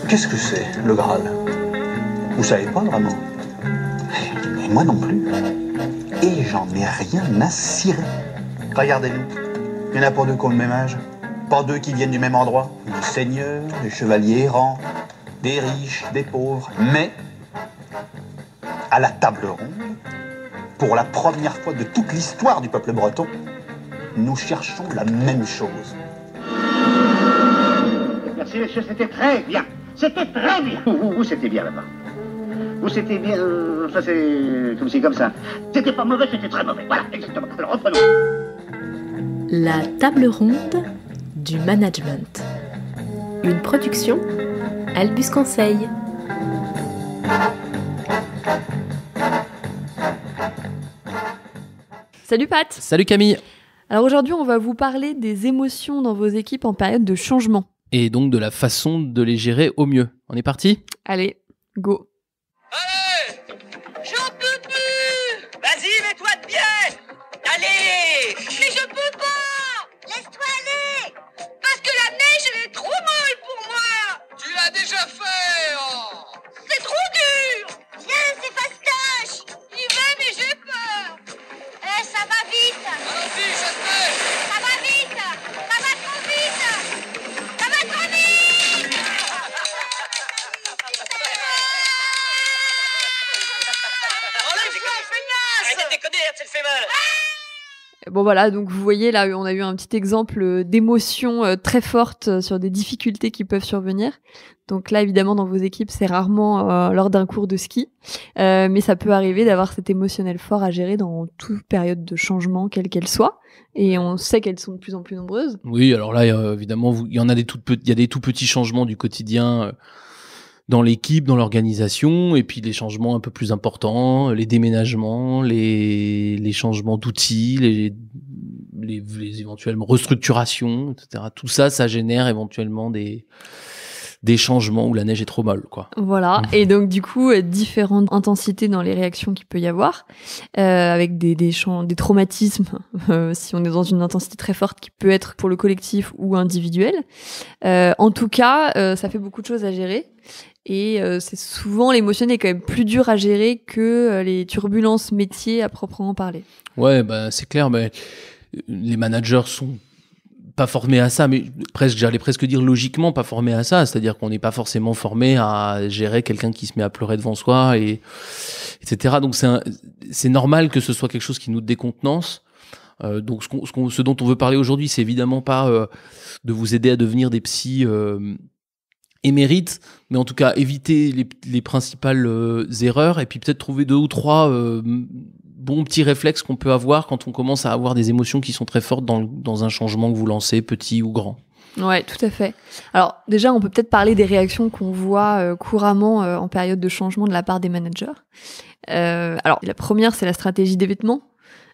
Qu'est-ce que c'est, le Graal? Vous savez pas vraiment? Et moi non plus. Et j'en ai rien à cirer. Regardez-nous. Il y en a pour deux qui ont le même âge. Pas deux qui viennent du même endroit. Des seigneurs, des chevaliers errants, des riches, des pauvres. Mais, à la table ronde, pour la première fois de toute l'histoire du peuple breton, nous cherchons la même chose. Merci, monsieur, c'était très bien. C'était très bien. Vous, c'était bien là-bas. Vous, c'était bien. Ça, c'est comme ci, comme ça. C'était pas mauvais, c'était très mauvais. Voilà, exactement. Alors, reprenons. La table ronde du management. Une production Albus Conseil. Salut Pat. Salut Camille. Alors aujourd'hui, on va vous parler des émotions dans vos équipes en période de changement. Et donc de la façon de les gérer au mieux. On est parti ? Allez, go. Allez, j'en peux plus. Vas-y, mets-toi de pied. Allez. Mais je peux pas. Laisse-toi aller. Parce que la neige, elle est trop molle pour moi. Tu l'as déjà fait. Oh. C'est trop dur. Viens, c'est fastoche. J'y vais, mais j'ai peur. Eh, ça va vite. Allons-y, Jasper. Ça va vite. Ça va trop vite. Ça va trop vite. Enlève-toi, feignasse. Arrête de déconner, ça te fait mal. Bon voilà, donc vous voyez là, on a eu un petit exemple d'émotions très fortes sur des difficultés qui peuvent survenir. Donc là, évidemment, dans vos équipes, c'est rarement lors d'un cours de ski, mais ça peut arriver d'avoir cet émotionnel fort à gérer dans toute période de changement, quelle qu'elle soit. Et on sait qu'elles sont de plus en plus nombreuses. Oui, alors là, évidemment, il y en a il y a des tout petits changements du quotidien dans l'équipe, dans l'organisation, et puis les changements un peu plus importants, les déménagements, les changements d'outils, les éventuelles restructurations, etc. Tout ça, ça génère éventuellement des changements où la neige est trop molle, quoi. Voilà. Et donc, du coup, différentes intensités dans les réactions qu'il peut y avoir, avec des traumatismes, si on est dans une intensité très forte qui peut être pour le collectif ou individuel. En tout cas, ça fait beaucoup de choses à gérer. Et c'est souvent l'émotionnel est quand même plus dur à gérer que les turbulences métiers à proprement parler. Ouais, bah c'est clair. Mais les managers sont pas formés à ça, mais j'allais presque dire logiquement pas formés à ça. C'est-à-dire qu'on n'est pas forcément formé à gérer quelqu'un qui se met à pleurer devant soi, etc. Donc c'est normal que ce soit quelque chose qui nous décontenance. Donc ce dont on veut parler aujourd'hui, c'est évidemment pas de vous aider à devenir des psys émérites, mais en tout cas éviter les principales erreurs et puis peut-être trouver 2 ou 3 bons petits réflexes qu'on peut avoir quand on commence à avoir des émotions qui sont très fortes dans un changement que vous lancez, petit ou grand. Ouais, tout à fait. Alors déjà, on peut peut-être parler des réactions qu'on voit couramment en période de changement de la part des managers. Alors la première, c'est la stratégie d'évitement,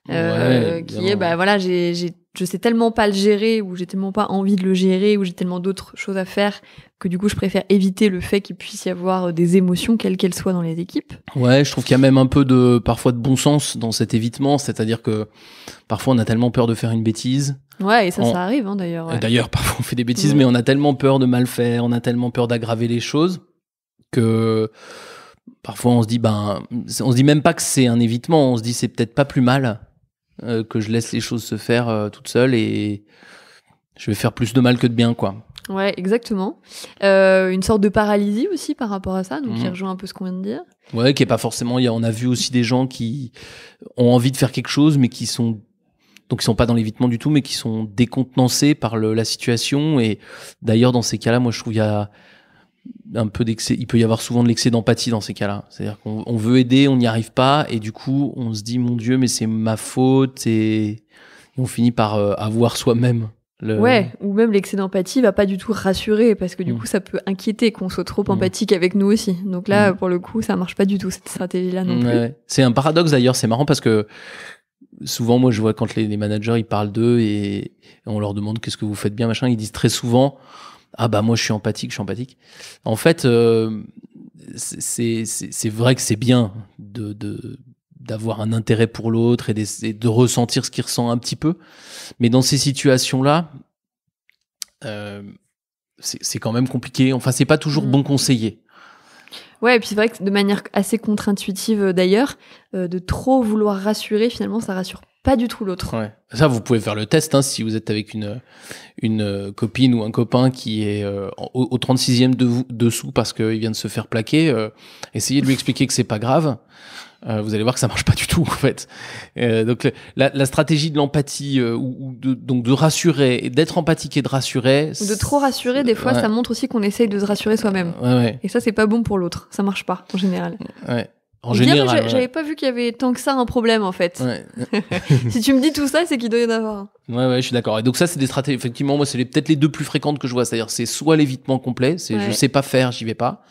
qui est voilà, je sais tellement pas le gérer, ou j'ai tellement pas envie de le gérer, ou j'ai tellement d'autres choses à faire que du coup je préfère éviter le fait qu'il puisse y avoir des émotions quelles qu'elles soient dans les équipes. Ouais, je trouve qu'il y a même un peu parfois de bon sens dans cet évitement, c'est-à-dire que parfois on a tellement peur de faire une bêtise. Ouais, et ça arrive d'ailleurs. Ouais. D'ailleurs, parfois on fait des bêtises, mais on a tellement peur de mal faire, on a tellement peur d'aggraver les choses que parfois on se dit même pas que c'est un évitement, on se dit c'est peut-être pas plus mal que je laisse les choses se faire toutes seules et je vais faire plus de mal que de bien, quoi. Ouais, exactement. Une sorte de paralysie aussi par rapport à ça, donc qui rejoint un peu ce qu'on vient de dire. Ouais, qui est pas forcément. On a vu aussi des gens qui ont envie de faire quelque chose, mais qui sont pas dans l'évitement du tout, mais qui sont décontenancés par la situation. Et d'ailleurs, dans ces cas-là, moi, je trouve il y a un peu d'excès. Il peut y avoir souvent de l'excès d'empathie dans ces cas-là. C'est-à-dire qu'on veut aider, on n'y arrive pas, et du coup, on se dit mon Dieu, mais c'est ma faute, et on finit par avoir soi-même. Ouais, ou même l'excès d'empathie va pas du tout rassurer, parce que du coup ça peut inquiéter qu'on soit trop empathique avec nous aussi. Donc là, pour le coup, ça marche pas du tout cette stratégie-là non plus. Ouais. C'est un paradoxe d'ailleurs, c'est marrant parce que souvent moi je vois quand les managers ils parlent d'eux et on leur demande qu'est-ce que vous faites bien machin, ils disent très souvent Ah bah moi je suis empathique. En fait, c'est vrai que c'est bien d'avoir un intérêt pour l'autre et de ressentir ce qu'il ressent un petit peu. Mais dans ces situations-là, c'est quand même compliqué. Enfin, c'est pas toujours bon conseiller. Ouais, et puis c'est vrai que de manière assez contre-intuitive d'ailleurs, de trop vouloir rassurer, finalement, ça rassure pas du tout l'autre. Ouais. Ça, vous pouvez faire le test si vous êtes avec une copine ou un copain qui est au 36e dessous parce qu'il vient de se faire plaquer. Essayez de lui expliquer que c'est pas grave. Vous allez voir que ça marche pas du tout en fait. Donc la stratégie de l'empathie donc de rassurer, et d'être empathique et de rassurer. Ou de trop rassurer, des fois, ça montre aussi qu'on essaye de se rassurer soi-même. Ouais. Et ça, c'est pas bon pour l'autre. Ça marche pas en général. Ouais. En général, j'avais pas vu qu'il y avait tant que ça un problème en fait. Ouais. Si tu me dis tout ça, c'est qu'il doit y en avoir. Ouais, je suis d'accord. Et donc ça, c'est des stratégies. Effectivement, moi, c'est peut-être les deux plus fréquentes que je vois. C'est-à-dire, c'est soit l'évitement complet, je sais pas faire, j'y vais pas.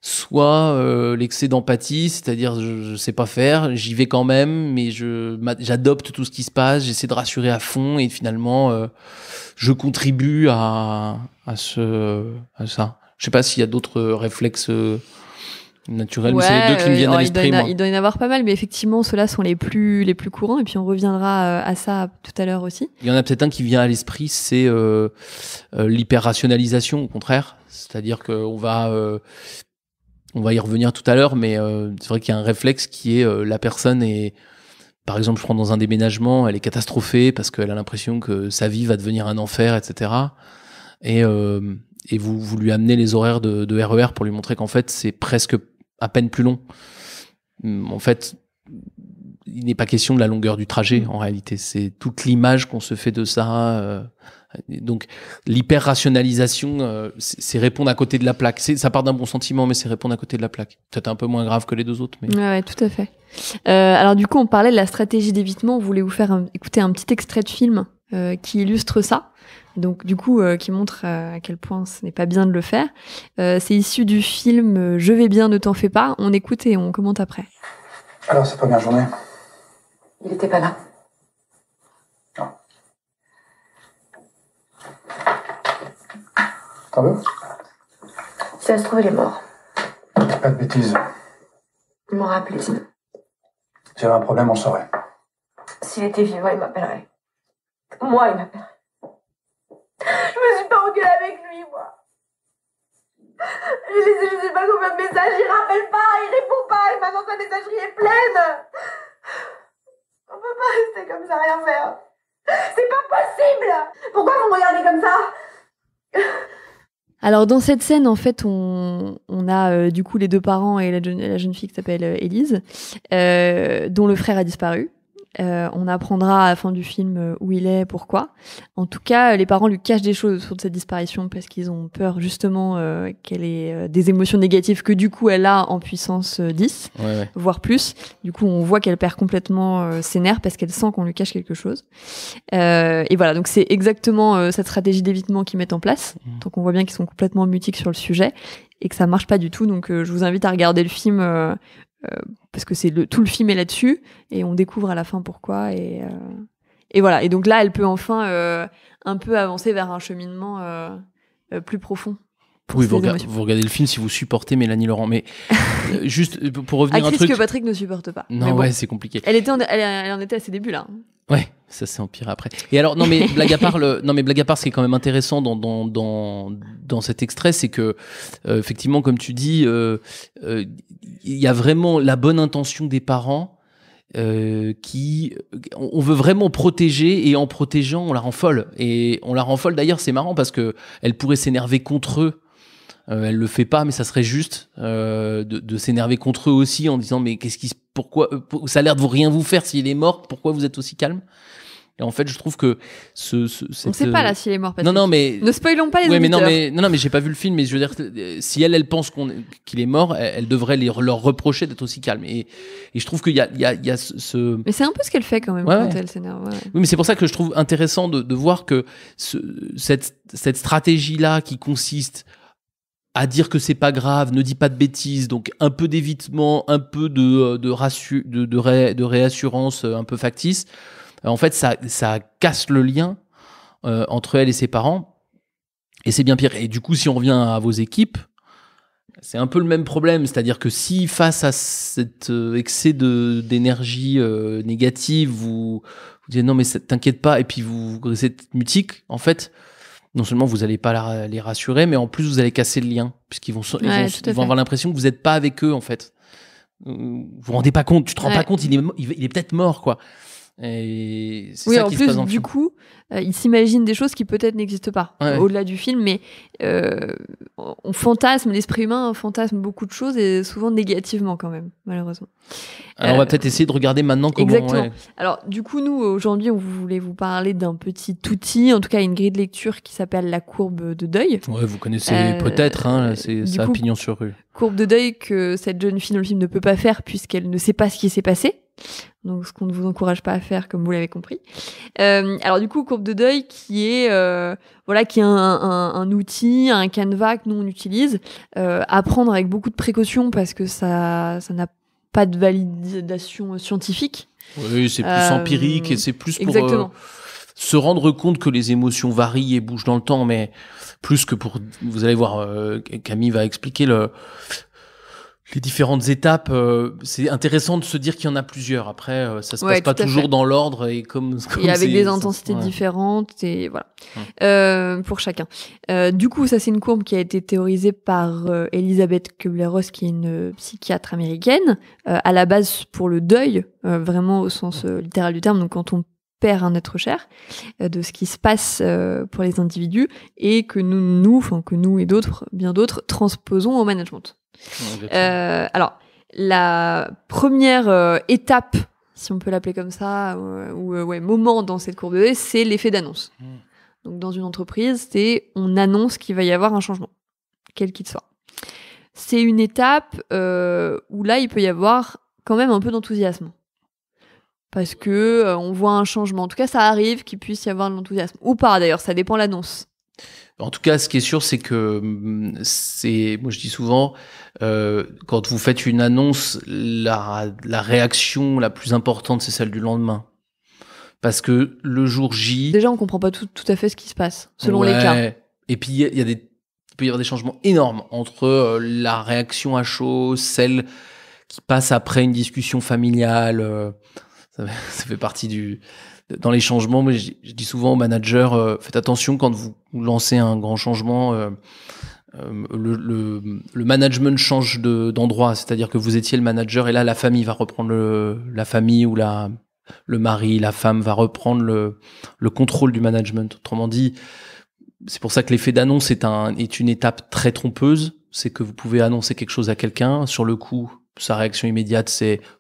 Soit l'excès d'empathie, c'est-à-dire je sais pas faire, j'y vais quand même, mais j'adopte tout ce qui se passe, j'essaie de rassurer à fond et finalement je contribue à ça. Je sais pas s'il y a d'autres réflexes naturels, mais c'est les deux qui me viennent à l'esprit. Il doit y en avoir pas mal, mais effectivement ceux-là sont les plus courants et puis on reviendra à ça tout à l'heure aussi. Il y en a peut-être un qui vient à l'esprit, c'est l'hyper-rationalisation au contraire, c'est-à-dire qu'on on va y revenir tout à l'heure, mais c'est vrai qu'il y a un réflexe qui est la personne est, par exemple, je prends dans un déménagement, elle est catastrophée parce qu'elle a l'impression que sa vie va devenir un enfer, etc. Et vous lui amenez les horaires de RER pour lui montrer qu'en fait c'est presque à peine plus long. En fait, il n'est pas question de la longueur du trajet. En réalité, c'est toute l'image qu'on se fait de ça. Donc l'hyper-rationalisation, c'est répondre à côté de la plaque. Ça part d'un bon sentiment, mais c'est répondre à côté de la plaque. Peut-être un peu moins grave que les deux autres. Mais... Ouais, tout à fait. Alors du coup, on parlait de la stratégie d'évitement. On voulait vous faire écouter un petit extrait de film qui illustre ça. Donc du coup, qui montre à quel point ce n'est pas bien de le faire. C'est issu du film Je vais bien, ne t'en fais pas. On écoute et on commente après. Alors, c'est pas bien journée. Il était pas là. Non. T'en veux? Si ça se trouve, il est mort. Pas de bêtises. Il m'en rappelait sinon. Si j'avais un problème, on saurait. S'il était vivant, il m'appellerait. Moi, il m'appellerait. Je me suis pas engueulée avec lui, moi. J'ai laissé je sais pas combien de messages, il rappelle pas, il répond pas, et maintenant sa messagerie est pleine. On peut pas rester comme ça, rien faire. C'est pas possible. Pourquoi vous me regardez comme ça? Alors dans cette scène, en fait, on a du coup les deux parents et la jeune fille qui s'appelle Élise, dont le frère a disparu. On apprendra à la fin du film où il est, pourquoi. En tout cas, les parents lui cachent des choses autour de cette disparition parce qu'ils ont peur justement qu'elle ait des émotions négatives que du coup elle a en puissance 10, voire plus. Du coup, on voit qu'elle perd complètement ses nerfs parce qu'elle sent qu'on lui cache quelque chose. Et voilà, donc c'est exactement cette stratégie d'évitement qu'ils mettent en place. Donc on voit bien qu'ils sont complètement mutiques sur le sujet et que ça marche pas du tout. Donc je vous invite à regarder le film parce que tout le film est là-dessus et on découvre à la fin pourquoi et voilà. Et donc là, elle peut enfin un peu avancer vers un cheminement plus profond. Oui, vous regardez le film si vous supportez Mélanie Laurent, mais juste pour revenir à un truc que Patrick ne supporte pas. Non, bon, c'est compliqué. Elle en était à ses débuts là. Ouais, ça s'est empiré après. Et alors, non mais blague à part, ce qui est quand même intéressant dans cet extrait, c'est que effectivement, comme tu dis, il y a vraiment la bonne intention des parents qui, on veut vraiment protéger et en protégeant, on la rend folle. Et on la rend folle. D'ailleurs, c'est marrant parce que elle pourrait s'énerver contre eux. Elle le fait pas, mais ça serait juste de s'énerver contre eux aussi en disant mais pourquoi ça a l'air de rien vous faire s'il est mort, pourquoi vous êtes aussi calme? Et en fait, je trouve que on sait pas là s'il est mort. Patrick. Non, mais ne spoilons pas les auditeurs. mais j'ai pas vu le film, mais je veux dire, si elle pense qu'il est mort, elle devrait leur reprocher d'être aussi calme. Et je trouve qu'il y a ce. Mais c'est un peu ce qu'elle fait quand même quand elle s'énerve. Ouais. Oui, mais c'est pour ça que je trouve intéressant de voir que cette stratégie là qui consiste à dire que c'est pas grave, ne dis pas de bêtises, donc un peu d'évitement, un peu de réassurance un peu factice. En fait, ça casse le lien entre elle et ses parents. Et c'est bien pire. Et du coup, si on revient à vos équipes, c'est un peu le même problème. C'est-à-dire que si face à cet excès d'énergie négative, vous dites non mais t'inquiète pas, et puis vous êtes mutique, en fait, non seulement vous n'allez pas les rassurer, mais en plus vous allez casser le lien, puisqu'ils vont avoir l'impression que vous n'êtes pas avec eux, en fait. Vous vous rendez pas compte, tu te rends pas compte, il est peut-être mort, quoi. Et c'est ça qui se passe dans le film. Du coup, ils s'imaginent des choses qui peut-être n'existent pas au-delà du film, mais on fantasme, l'esprit humain fantasme beaucoup de choses et souvent négativement quand même, malheureusement. Alors on va peut-être essayer de regarder maintenant comment... Exactement. Alors du coup, nous, aujourd'hui, on voulait vous parler d'un petit outil, en tout cas une grille de lecture qui s'appelle la courbe de deuil. Ouais, vous connaissez peut-être, hein, ça pignon sur rue. Courbe de deuil que cette jeune fille dans le film ne peut pas faire puisqu'elle ne sait pas ce qui s'est passé. Donc, ce qu'on ne vous encourage pas à faire, comme vous l'avez compris. Alors, du coup, courbe de deuil qui est, qui est un outil, un canevas que nous on utilise, à prendre avec beaucoup de précautions parce que ça n'a pas de validation scientifique. Oui, c'est plus empirique et c'est plus pour se rendre compte que les émotions varient et bougent dans le temps, mais plus que pour, vous allez voir, Camille va expliquer les différentes étapes. C'est intéressant de se dire qu'il y en a plusieurs. Après, ça se passe pas toujours dans l'ordre et comme et avec des intensités différentes et voilà pour chacun. Du coup, ça c'est une courbe qui a été théorisée par Elisabeth Kübler-Ross, qui est une psychiatre américaine, à la base pour le deuil, vraiment au sens littéral du terme. Donc quand on perd un être cher, de ce qui se passe pour les individus et que nous et bien d'autres transposons au management. Alors, la première étape, si on peut l'appeler comme ça, moment dans cette courbe de deuil, c'est l'effet d'annonce. Donc, dans une entreprise, on annonce qu'il va y avoir un changement, quel qu'il soit. C'est une étape où là, il peut y avoir quand même un peu d'enthousiasme. Parce que on voit un changement. En tout cas, ça arrive qu'il puisse y avoir de l'enthousiasme. Ou pas, d'ailleurs, ça dépend de l'annonce. En tout cas, ce qui est sûr, c'est que moi je dis souvent, quand vous faites une annonce, la réaction la plus importante, c'est celle du lendemain. Parce que le jour J... Déjà, on comprend pas tout à fait ce qui se passe, selon les cas. Et puis, il peut y avoir des changements énormes entre la réaction à chaud, celle qui passe après une discussion familiale. Ça fait partie dans les changements, mais je dis souvent aux managers, faites attention quand vous lancez un grand changement, le management change d'endroit, c'est-à-dire que vous étiez le manager et là la famille va reprendre la famille ou le mari, la femme va reprendre le contrôle du management. Autrement dit, c'est pour ça que l'effet d'annonce est une étape très trompeuse, c'est que vous pouvez annoncer quelque chose à quelqu'un, sur le coup, sa réaction immédiate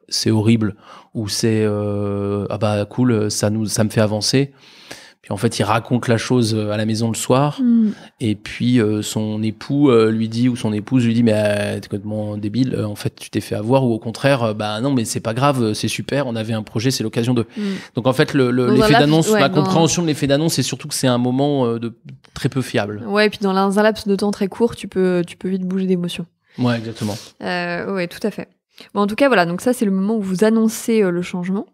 c'est horrible ou c'est ah bah cool, ça me fait avancer. Puis en fait il raconte la chose à la maison le soir et puis son époux lui dit, ou son épouse lui dit, mais t'es complètement débile, en fait tu t'es fait avoir, ou au contraire bah non mais c'est pas grave, c'est super, on avait un projet, c'est l'occasion de. Donc en fait l'effet d'annonce, ma compréhension de l'effet d'annonce, c'est surtout que c'est un moment de très peu fiable. Ouais, et puis dans un laps de temps très court, tu peux vite bouger d'émotion. Ouais, exactement. Ouais, tout à fait. Bon, en tout cas, voilà. Donc ça, c'est le moment où vous annoncez le changement.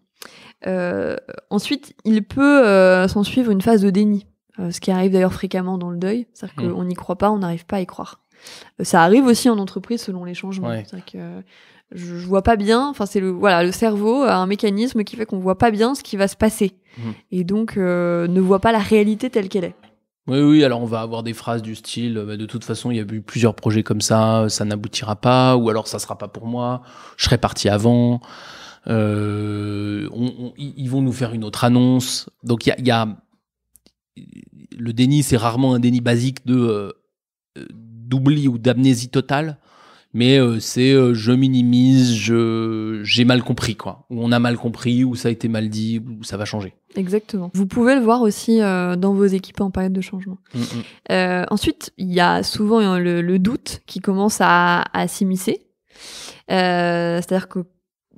Ensuite, il peut s'en suivre une phase de déni, ce qui arrive d'ailleurs fréquemment dans le deuil. C'est-à-dire qu'on n'y croit pas, on n'arrive pas à y croire. Ça arrive aussi en entreprise selon les changements. Ouais. C'est-à-dire que je vois pas bien. Enfin, c'est le cerveau a un mécanisme qui fait qu'on voit pas bien ce qui va se passer, et donc ne voit pas la réalité telle qu'elle est. Oui, alors on va avoir des phrases du style de toute façon il y a eu plusieurs projets comme ça n'aboutira pas, ou alors ça sera pas pour moi, je serais parti avant, ils vont nous faire une autre annonce. Donc il y a le déni, c'est rarement un déni basique d'oubli ou d'amnésie totale, mais c'est je minimise, j'ai mal compris, quoi, ou on a mal compris, ou ça a été mal dit, ou ça va changer. Exactement. Vous pouvez le voir aussi dans vos équipes en période de changement. Ensuite, il y a souvent le doute qui commence à s'immiscer. C'est-à-dire que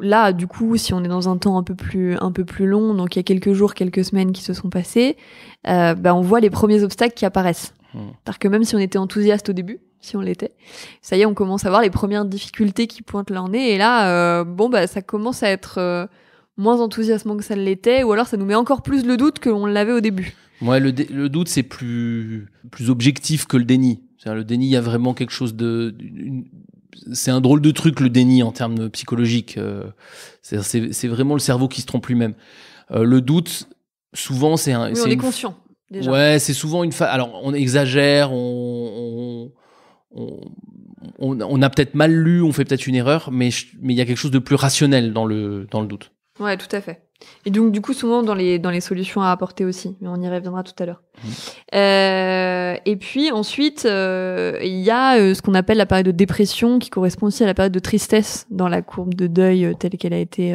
là, du coup, si on est dans un temps un peu plus long, donc il y a quelques jours, quelques semaines qui se sont passées, on voit les premiers obstacles qui apparaissent. C'est-à-dire que même si on était enthousiaste au début, si on l'était, ça y est, on commence à voir les premières difficultés qui pointent leur nez, et là, ça commence à être moins enthousiasmant que ça l'était, ou alors ça nous met encore plus le doute que l'on l'avait au début. Ouais, le doute, c'est plus objectif que le déni. C'est-à-dire, le déni, il y a vraiment quelque chose c'est un drôle de truc, le déni, en termes psychologiques. C'est vraiment le cerveau qui se trompe lui-même. Le doute, souvent, c'est un... Oui, on est conscient, déjà. Ouais, c'est souvent alors, on exagère, on a peut-être mal lu, on fait peut-être une erreur, mais il y a quelque chose de plus rationnel dans le doute. Ouais, tout à fait. Et donc, du coup, souvent dans les solutions à apporter aussi, mais on y reviendra tout à l'heure. Et puis ensuite, il y a ce qu'on appelle la période de dépression, qui correspond aussi à la période de tristesse dans la courbe de deuil telle qu'elle a été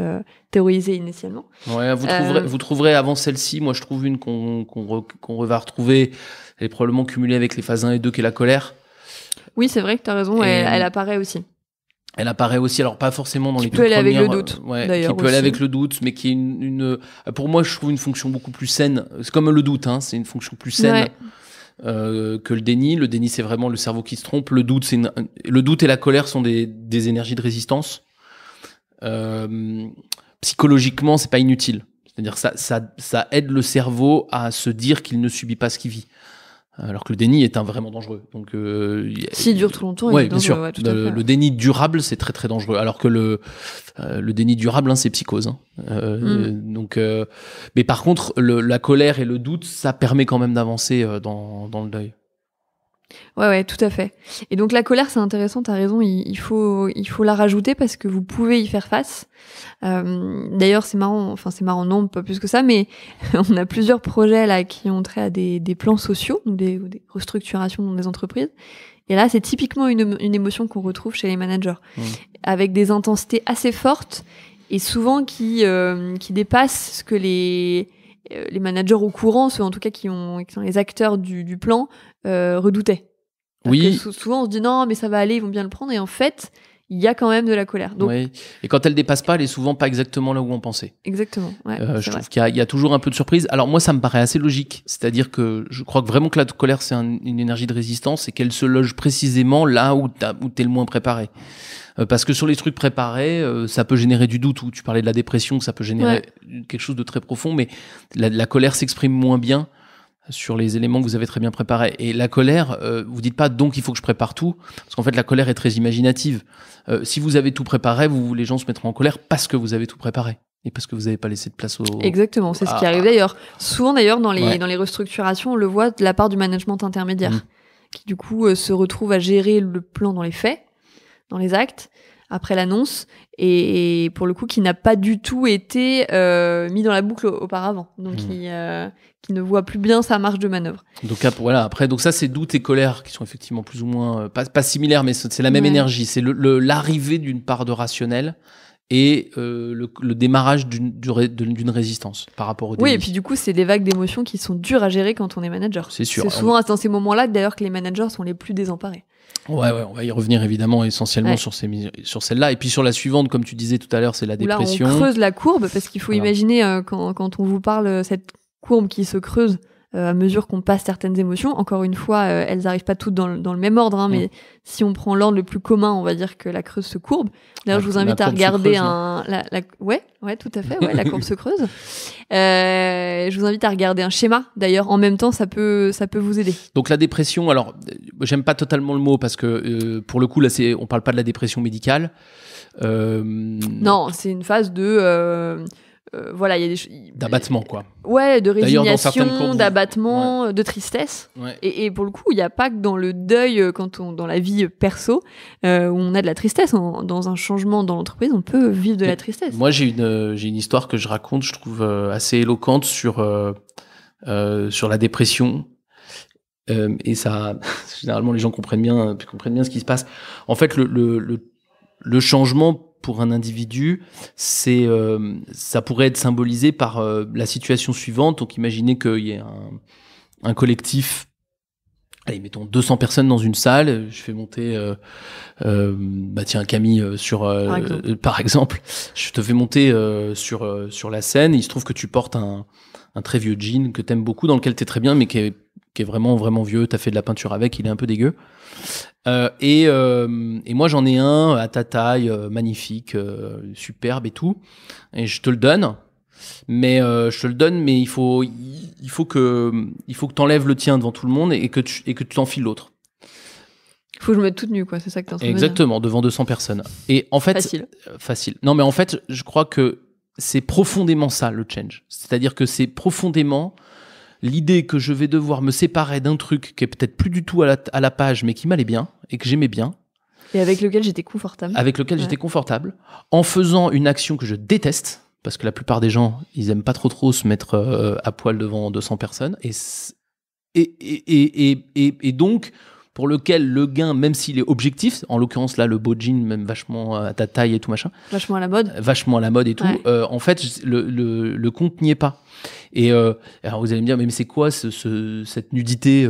théorisée initialement. Ouais, vous trouverez avant celle-ci, moi je trouve une qu'on va retrouver, elle est probablement cumulée avec les phases 1 et 2, qui est la colère. Oui, c'est vrai que tu as raison, elle apparaît aussi. Elle apparaît aussi, alors pas forcément dans les toutes premières. Qui peut aller avec le doute, d'ailleurs. Qui peut aller avec le doute, mais qui est pour moi, je trouve une fonction beaucoup plus saine. C'est comme le doute, hein, c'est une fonction plus saine que le déni. Le déni, c'est vraiment le cerveau qui se trompe. Le doute, le doute et la colère sont des énergies de résistance. Psychologiquement, c'est pas inutile. C'est-à-dire que ça aide le cerveau à se dire qu'il ne subit pas ce qu'il vit. Alors que le déni est vraiment dangereux. Donc, s'il dure trop longtemps, ouais, il est bien sûr. Ouais, le déni durable, c'est très très dangereux. Alors que le déni durable, hein, c'est psychose. Hein. Donc, mais par contre, la colère et le doute, ça permet quand même d'avancer dans le deuil. Ouais, tout à fait. Et donc la colère, c'est intéressant, t'as raison, il faut la rajouter parce que vous pouvez y faire face. D'ailleurs, c'est marrant, non, pas plus que ça, mais on a plusieurs projets là qui ont trait à des plans sociaux, donc des restructurations dans des entreprises. Et là, c'est typiquement une émotion qu'on retrouve chez les managers, avec des intensités assez fortes et souvent qui dépassent ce que les managers au courant, ceux en tout cas qui sont les acteurs du plan, redoutaient. Oui. Souvent on se dit non mais ça va aller, ils vont bien le prendre, et en fait il y a quand même de la colère. Donc, oui. Et quand elle dépasse pas, elle est souvent pas exactement là où on pensait. Exactement. Ouais, je trouve qu'il y a toujours un peu de surprise. Alors moi, ça me paraît assez logique. C'est-à-dire que je crois que vraiment que la colère, c'est une énergie de résistance et qu'elle se loge précisément là où t'es le moins préparé. Parce que sur les trucs préparés, ça peut générer du doute. Ou tu parlais de la dépression, ça peut générer quelque chose de très profond. Mais la colère s'exprime moins bien sur les éléments que vous avez très bien préparés. Et la colère, vous dites pas donc il faut que je prépare tout, parce qu'en fait la colère est très imaginative. Si vous avez tout préparé, les gens se mettront en colère parce que vous avez tout préparé et parce que vous n'avez pas laissé de place au... Exactement, c'est ce qui arrive d'ailleurs. Souvent d'ailleurs dans les restructurations, on le voit de la part du management intermédiaire, qui du coup se retrouve à gérer le plan dans les faits, dans les actes, après l'annonce, et pour le coup qui n'a pas du tout été mis dans la boucle auparavant, donc qui ne voit plus bien sa marge de manœuvre. Donc voilà, après donc ça c'est doute et colère qui sont effectivement plus ou moins pas similaires, mais c'est la même énergie, c'est l'arrivée d'une part de rationnel et le démarrage d'une résistance par rapport au déni. Oui, et puis du coup c'est des vagues d'émotions qui sont dures à gérer quand on est manager. C'est sûr. C'est souvent dans ces moments-là d'ailleurs que les managers sont les plus désemparés. Ouais, on va y revenir évidemment essentiellement sur celle-là, et puis sur la suivante, comme tu disais tout à l'heure, c'est la dépression. Là, on creuse la courbe parce qu'il faut imaginer quand on vous parle cette courbe qui se creuse à mesure qu'on passe certaines émotions. Encore une fois, elles n'arrivent pas toutes dans le même ordre, mais si on prend l'ordre le plus commun, on va dire que la creuse se courbe. D'ailleurs, je vous invite à regarder ouais, tout à fait, la courbe se creuse. Je vous invite à regarder un schéma. D'ailleurs, en même temps, ça peut vous aider. Donc la dépression, alors j'aime pas totalement le mot parce que pour le coup là, on parle pas de la dépression médicale. Non, c'est une phase de voilà, il y a des d'abattement quoi. Ouais, de résignation, d'abattement, de tristesse. Ouais. Et pour le coup, il n'y a pas que dans le deuil, dans la vie perso, où on a de la tristesse. Dans un changement dans l'entreprise, on peut vivre de la tristesse. Moi, j'ai une histoire que je raconte, je trouve assez éloquente sur la dépression. Et ça, généralement, les gens comprennent bien ce qui se passe. En fait, le changement pour un individu, ça pourrait être symbolisé par la situation suivante. Donc, imaginez qu'il y ait un collectif, allez, mettons 200 personnes dans une salle. Je fais monter, Camille par exemple. Je te fais monter sur la scène. Et il se trouve que tu portes un très vieux jean que t'aimes beaucoup, dans lequel t'es très bien, mais qui est vraiment vraiment vieux. T'as fait de la peinture avec, il est un peu dégueu. Et moi j'en ai un à ta taille, magnifique, superbe et tout, et je te le donne Mais je te le donne, mais il faut que t'enlèves le tien devant tout le monde et que tu t'enfiles l'autre. Il faut que je me mette toute nue, quoi. C'est ça que t'es en train de dire. Exactement, devant 200 personnes. Et en fait, facile. Non, mais en fait, je crois que c'est profondément ça le change. C'est-à-dire que c'est profondément l'idée que je vais devoir me séparer d'un truc qui est peut-être plus du tout à la page, mais qui m'allait bien et que j'aimais bien. Et avec lequel j'étais confortable. J'étais confortable, en faisant une action que je déteste, parce que la plupart des gens, ils aiment pas trop se mettre à poil devant 200 personnes, et donc pour lequel le gain, même s'il est objectif, en l'occurrence là, le beau jean, même vachement à ta taille et tout machin, vachement à la mode et tout, en fait, le compte n'y est pas. Et alors vous allez me dire, mais c'est quoi cette nudité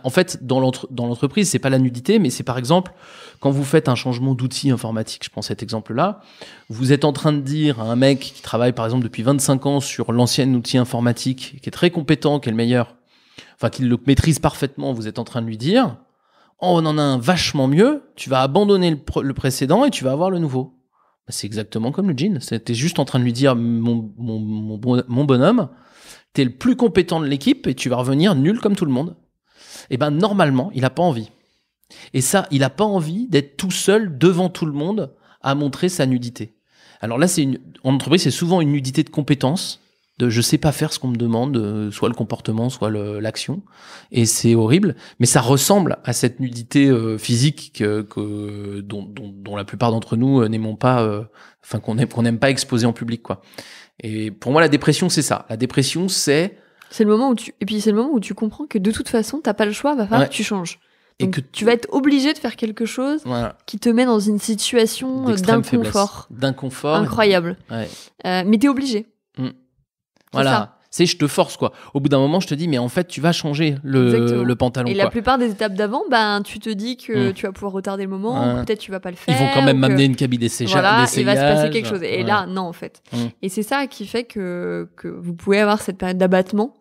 en fait, dans l'entreprise, c'est pas la nudité, mais c'est par exemple quand vous faites un changement d'outil informatique. Je prends cet exemple-là. Vous êtes en train de dire à un mec qui travaille par exemple depuis 25 ans sur l'ancien outil informatique, qui est très compétent, qui est le meilleur, enfin qui le maîtrise parfaitement. Vous êtes en train de lui dire, oh, on en a un vachement mieux. Tu vas abandonner le précédent et tu vas avoir le nouveau. C'est exactement comme le jean. T'es juste en train de lui dire, mon bonhomme, t'es le plus compétent de l'équipe et tu vas revenir nul comme tout le monde. Et ben normalement, il a pas envie. Et ça, il a pas envie d'être tout seul devant tout le monde à montrer sa nudité. Alors là, en entreprise, c'est souvent une nudité de compétence, de je sais pas faire ce qu'on me demande, soit le comportement, soit l'action, et c'est horrible. Mais ça ressemble à cette nudité physique dont la plupart d'entre nous n'aimons pas, qu'on n'aime pas exposer en public, quoi. Et pour moi, la dépression, c'est ça. La dépression, c'est le moment où tu comprends que de toute façon, t'as pas le choix, va falloir que tu changes. Donc, et que tu vas être obligé de faire quelque chose qui te met dans une situation d'inconfort incroyable. Mais t'es obligé. Voilà. C'est je te force, quoi. Au bout d'un moment, je te dis, mais en fait, tu vas changer le pantalon. Et la plupart des étapes d'avant, tu te dis que tu vas pouvoir retarder le moment, peut-être tu vas pas le faire. Ils vont quand même m'amener une cabine d'essayage. Voilà, il va se passer quelque chose. Et là, non, en fait. Et c'est ça qui fait que vous pouvez avoir cette période d'abattement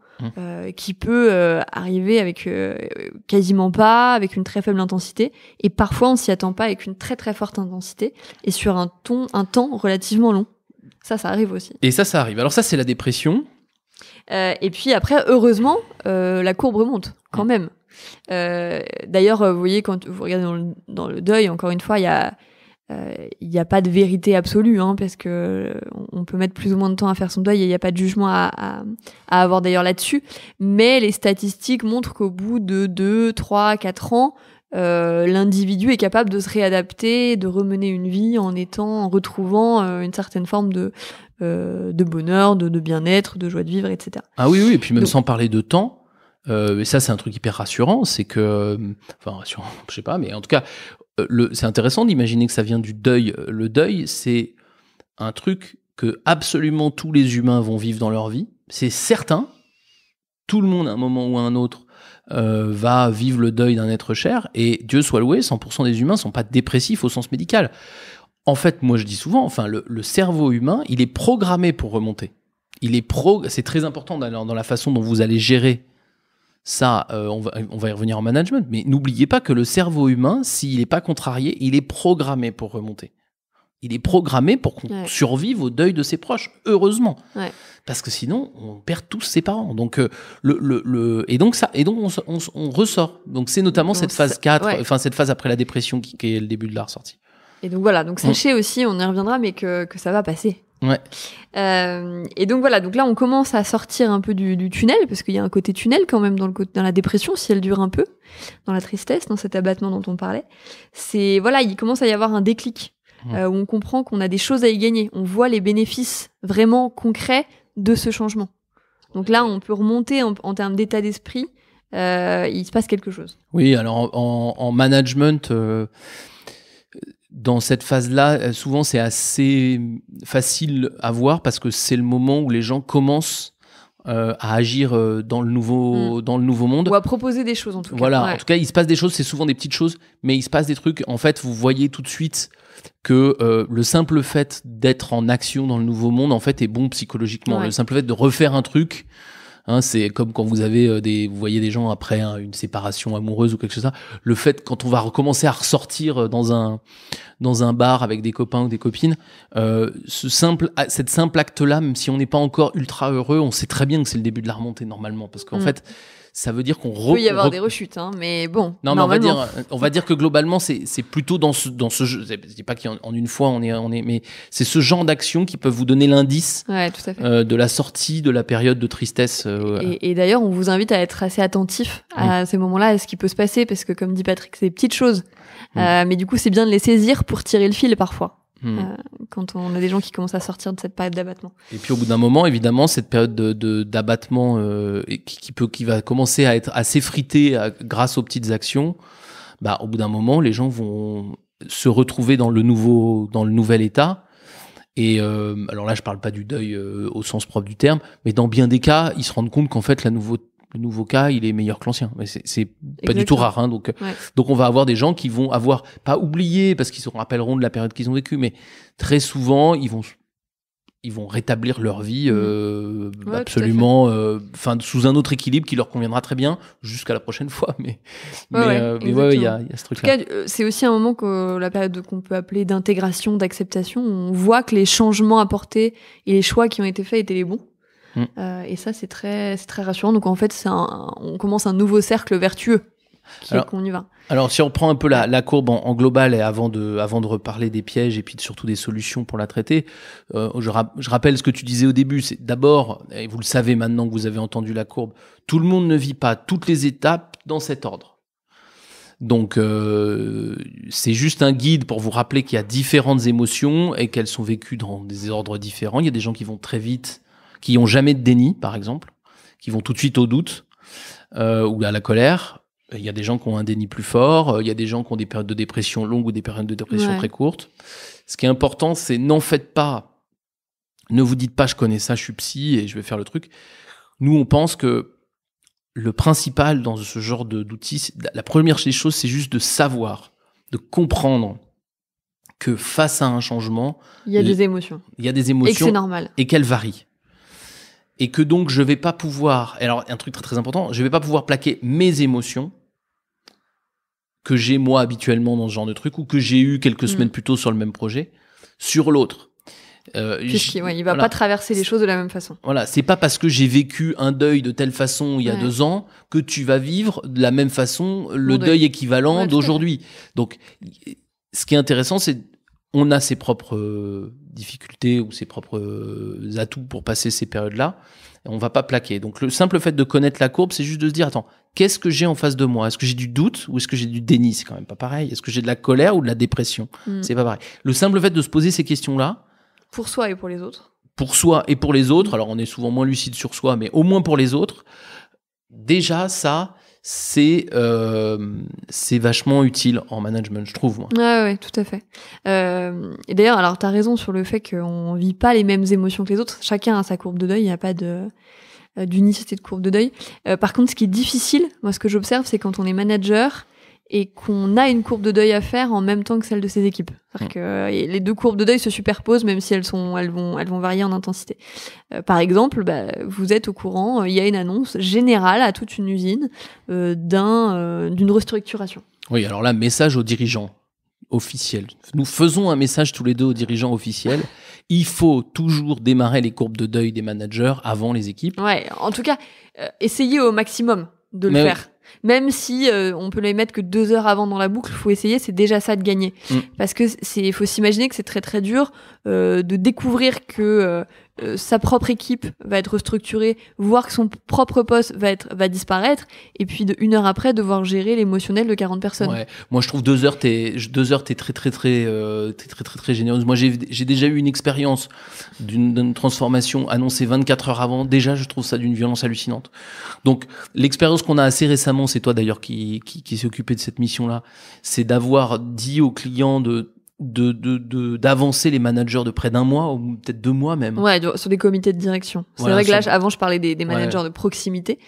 qui peut arriver avec quasiment pas, avec une très faible intensité. Et parfois, on s'y attend pas avec une très très forte intensité et sur un temps relativement long. Ça arrive aussi. Et ça arrive. Alors ça, c'est la dépression. Et puis après, heureusement, la courbe remonte quand même. D'ailleurs, vous voyez, quand vous regardez dans le deuil, encore une fois, il y a pas de vérité absolue, parce que on peut mettre plus ou moins de temps à faire son deuil et il n'y a pas de jugement à avoir d'ailleurs là-dessus. Mais les statistiques montrent qu'au bout de 2, 3, 4 ans, l'individu est capable de se réadapter, de remener une vie en retrouvant une certaine forme de bonheur, de bien-être, de joie de vivre, etc. Ah oui, et puis même sans parler de temps, et ça c'est un truc hyper rassurant, c'est que, rassurant, je sais pas, mais en tout cas, c'est intéressant d'imaginer que ça vient du deuil. Le deuil, c'est un truc que absolument tous les humains vont vivre dans leur vie, c'est certain, tout le monde à un moment ou à un autre va vivre le deuil d'un être cher, et Dieu soit loué, 100% des humains sont pas dépressifs au sens médical. En fait, moi je dis souvent, le cerveau humain, il est programmé pour remonter. C'est très important dans la façon dont vous allez gérer ça. On va y revenir en management, mais n'oubliez pas que le cerveau humain, s'il n'est pas contrarié, il est programmé pour remonter. Il est programmé pour qu'on survive au deuil de ses proches, heureusement. Ouais. Parce que sinon, on perd tous ses parents. Donc, on ressort. Donc, c'est notamment cette phase 4, cette phase après la dépression qui est le début de la ressortie. Et donc voilà, donc sachez aussi, on y reviendra, mais que ça va passer. Ouais. Et donc voilà, donc là on commence à sortir un peu du tunnel, parce qu'il y a un côté tunnel quand même dans la dépression, si elle dure un peu, dans la tristesse, dans cet abattement dont on parlait. Il commence à y avoir un déclic, où on comprend qu'on a des choses à y gagner. On voit les bénéfices vraiment concrets de ce changement. Donc là, on peut remonter en termes d'état d'esprit, il se passe quelque chose. Oui, alors en management... dans cette phase-là, souvent c'est assez facile à voir parce que c'est le moment où les gens commencent à agir dans le nouveau monde. Ou à proposer des choses en tout cas. Voilà, en tout cas il se passe des choses, c'est souvent des petites choses, mais il se passe des trucs. En fait, vous voyez tout de suite que le simple fait d'être en action dans le nouveau monde, en fait, est bon psychologiquement. Le simple fait de refaire un truc, C'est comme quand vous avez vous voyez des gens après une séparation amoureuse ou quelque chose comme ça. Le fait, quand on va recommencer à ressortir dans un bar avec des copains ou des copines, cette simple acte-là, même si on n'est pas encore ultra heureux, on sait très bien que c'est le début de la remontée normalement, parce qu'en fait, ça veut dire qu'on il peut y avoir des rechutes, mais bon. Non, mais on va dire que globalement, c'est plutôt dans ce jeu. Je dis pas qu'en une fois on est, mais c'est ce genre d'actions qui peuvent vous donner l'indice tout à fait. de la sortie de la période de tristesse. Et d'ailleurs, on vous invite à être assez attentif à ces moments-là, à ce qui peut se passer, parce que comme dit Patrick, c'est des petites choses, mais du coup, c'est bien de les saisir pour tirer le fil parfois. Quand on a des gens qui commencent à sortir de cette période d'abattement. Et puis au bout d'un moment, évidemment, cette période d'abattement qui va commencer à être assez fritée grâce aux petites actions, au bout d'un moment, les gens vont se retrouver dans le nouvel état. Et alors là, je parle pas du deuil au sens propre du terme, mais dans bien des cas, ils se rendent compte qu'en fait, le nouveau cas, il est meilleur que l'ancien. Mais c'est pas du tout rare, donc on va avoir des gens qui vont avoir pas oublié parce qu'ils se rappelleront de la période qu'ils ont vécue, mais très souvent ils vont rétablir leur vie absolument, sous un autre équilibre qui leur conviendra très bien jusqu'à la prochaine fois. Mais il y a ce truc-là. En tout cas, c'est aussi un moment que la période qu'on peut appeler d'intégration, d'acceptation, on voit que les changements apportés et les choix qui ont été faits étaient les bons. Et ça, c'est très rassurant. Donc en fait, on commence un nouveau cercle vertueux qu'on y va. Alors si on prend un peu la courbe en global, et avant de reparler des pièges et puis surtout des solutions pour la traiter, je rappelle ce que tu disais au début. C'est d'abord, et vous le savez maintenant que vous avez entendu la courbe, tout le monde ne vit pas toutes les étapes dans cet ordre. Donc c'est juste un guide pour vous rappeler qu'il y a différentes émotions et qu'elles sont vécues dans des ordres différents. Il y a des gens qui vont très vite, qui ont jamais de déni, par exemple, qui vont tout de suite au doute ou à la colère. Il y a des gens qui ont un déni plus fort. Il y a des gens qui ont des périodes de dépression longues ou des périodes de dépression très courtes. Ce qui est important, c'est ne vous dites pas je connais ça, je suis psy et je vais faire le truc. Nous, on pense que le principal dans ce genre d'outils, la première des choses, c'est juste de savoir, de comprendre que face à un changement, il y a des émotions. Il y a des émotions. Et que c'est normal. Et qu'elles varient. Et que donc je vais pas pouvoir, alors un truc très très important, je vais pas pouvoir plaquer mes émotions que j'ai moi habituellement dans ce genre de truc ou que j'ai eu quelques semaines plus tôt sur le même projet sur l'autre. Il va pas traverser les choses de la même façon. Voilà, c'est pas parce que j'ai vécu un deuil de telle façon il y a 2 ans que tu vas vivre de la même façon le deuil équivalent d'aujourd'hui. Donc ce qui est intéressant, c'est on a ses propres difficultés ou ses propres atouts pour passer ces périodes-là. Et on va pas plaquer. Donc, le simple fait de connaître la courbe, c'est juste de se dire, attends, qu'est-ce que j'ai en face de moi? Est-ce que j'ai du doute ou est-ce que j'ai du déni? C'est quand même pas pareil. Est-ce que j'ai de la colère ou de la dépression? C'est pas pareil. Le simple fait de se poser ces questions-là. Pour soi et pour les autres. Pour soi et pour les autres. Alors, on est souvent moins lucide sur soi, mais au moins pour les autres. Déjà, ça, c'est vachement utile en management, je trouve, moi. Ouais, tout à fait. Et d'ailleurs, alors t'as raison sur le fait qu'on vit pas les mêmes émotions que les autres. Chacun a sa courbe de deuil. Il n'y a pas d'unicité de courbe de deuil. Par contre, ce qui est difficile, moi, ce que j'observe, c'est quand on est manager et qu'on a une courbe de deuil à faire en même temps que celle de ses équipes. C'est-à-dire que les deux courbes de deuil se superposent, même si elles vont varier en intensité. Par exemple, vous êtes au courant, il y a une annonce générale à toute une usine d'une restructuration. Oui, alors là, message aux dirigeants officiels. Nous faisons un message tous les deux aux dirigeants officiels. Il faut toujours démarrer les courbes de deuil des managers avant les équipes. Ouais, en tout cas, essayez au maximum de le faire. Même si on peut les mettre que 2 heures avant dans la boucle, faut essayer, c'est déjà ça de gagner. Parce que faut s'imaginer que c'est très très dur de découvrir que sa propre équipe va être restructurée, voir que son propre poste va disparaître, et puis de 1 heure après devoir gérer l'émotionnel de 40 personnes. Ouais. Moi je trouve 2 heures t'es très généreuse. Moi j'ai déjà eu une expérience d'une transformation annoncée 24 heures avant. Déjà je trouve ça d'une violence hallucinante. Donc l'expérience qu'on a assez récemment, c'est toi d'ailleurs qui s'est occupé de cette mission là, c'est d'avoir dit aux clients d'avancer les managers de près d'1 mois ou peut-être 2 mois même. Ouais, sur des comités de direction. C'est vrai que là, avant je parlais des managers de proximité,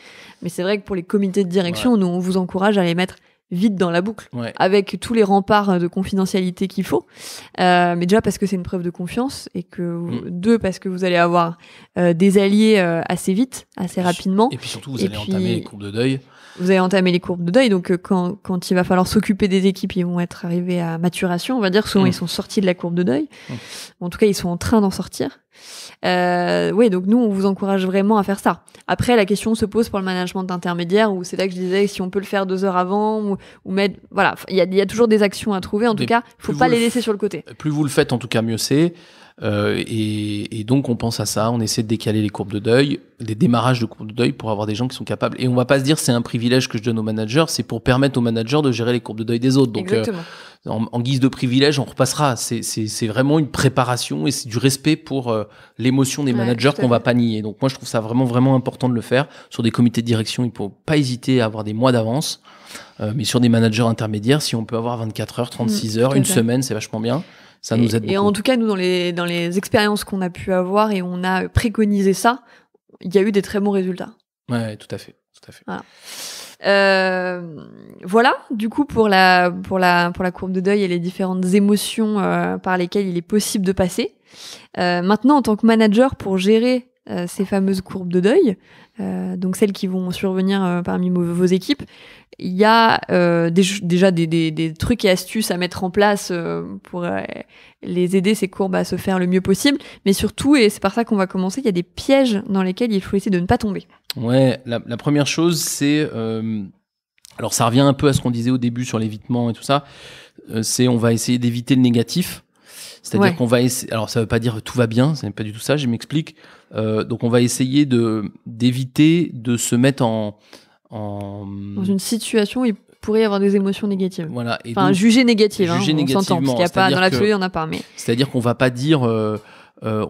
mais c'est vrai que pour les comités de direction, nous on vous encourage à les mettre vite dans la boucle, Ouais. avec tous les remparts de confidentialité qu'il faut. Mais déjà parce que c'est une preuve de confiance et que deux, parce que vous allez avoir des alliés assez vite, assez rapidement. Et puis surtout, vous allez entamer les courbes de deuil. Vous allez entamer les courbes de deuil, donc quand il va falloir s'occuper des équipes, ils vont être arrivés à maturation, on va dire. Souvent, ils sont sortis de la courbe de deuil. En tout cas, ils sont en train d'en sortir. Oui, donc nous, on vous encourage vraiment à faire ça. Après, la question se pose pour le management intermédiaire, où c'est là que je disais si on peut le faire 2 heures avant, ou mettre, voilà, il y a toujours des actions à trouver. En tout cas, faut pas les laisser sur le côté. Plus vous le faites, en tout cas, mieux c'est. Et donc on pense à ça, on essaie de décaler les courbes de deuil, les démarrages de courbes de deuil pour avoir des gens qui sont capables. Et on va pas se dire c'est un privilège que je donne aux managers, c'est pour permettre aux managers de gérer les courbes de deuil des autres. Donc en guise de privilège, on repassera. C'est vraiment une préparation et c'est du respect pour l'émotion des managers qu'on va pas nier. Donc moi je trouve ça vraiment important de le faire. Sur des comités de direction, il faut pas hésiter à avoir des mois d'avance. Mais sur des managers intermédiaires, si on peut avoir 24 heures, 36 heures, une semaine, c'est vachement bien. Ça nous aide beaucoup. Et en tout cas, nous, dans les expériences qu'on a pu avoir et on a préconisé ça, il y a eu des très bons résultats. Ouais, tout à fait. Voilà, du coup, pour la courbe de deuil et les différentes émotions par lesquelles il est possible de passer. Maintenant, en tant que manager, pour gérer ces fameuses courbes de deuil, donc celles qui vont survenir parmi vos équipes, il y a déjà des trucs et astuces à mettre en place pour les aider, ces courbes, à se faire le mieux possible. Mais surtout, et c'est par ça qu'on va commencer, il y a des pièges dans lesquels il faut essayer de ne pas tomber. Ouais, la première chose, c'est... alors ça revient un peu à ce qu'on disait au début sur l'évitement et tout ça. C'est on va essayer d'éviter le négatif. C'est-à-dire qu'on va essayer... Alors ça veut pas dire tout va bien, ce n'est pas du tout ça, je m'explique. Donc on va essayer d'éviter de se mettre dans une situation où il pourrait y avoir des émotions négatives. Voilà. Et enfin, donc, juger négativement, on négativement, s'entend, parce qu'il y a pas, dans l'absolu, il n'y en a pas. Mais... C'est-à-dire qu'on va pas dire... on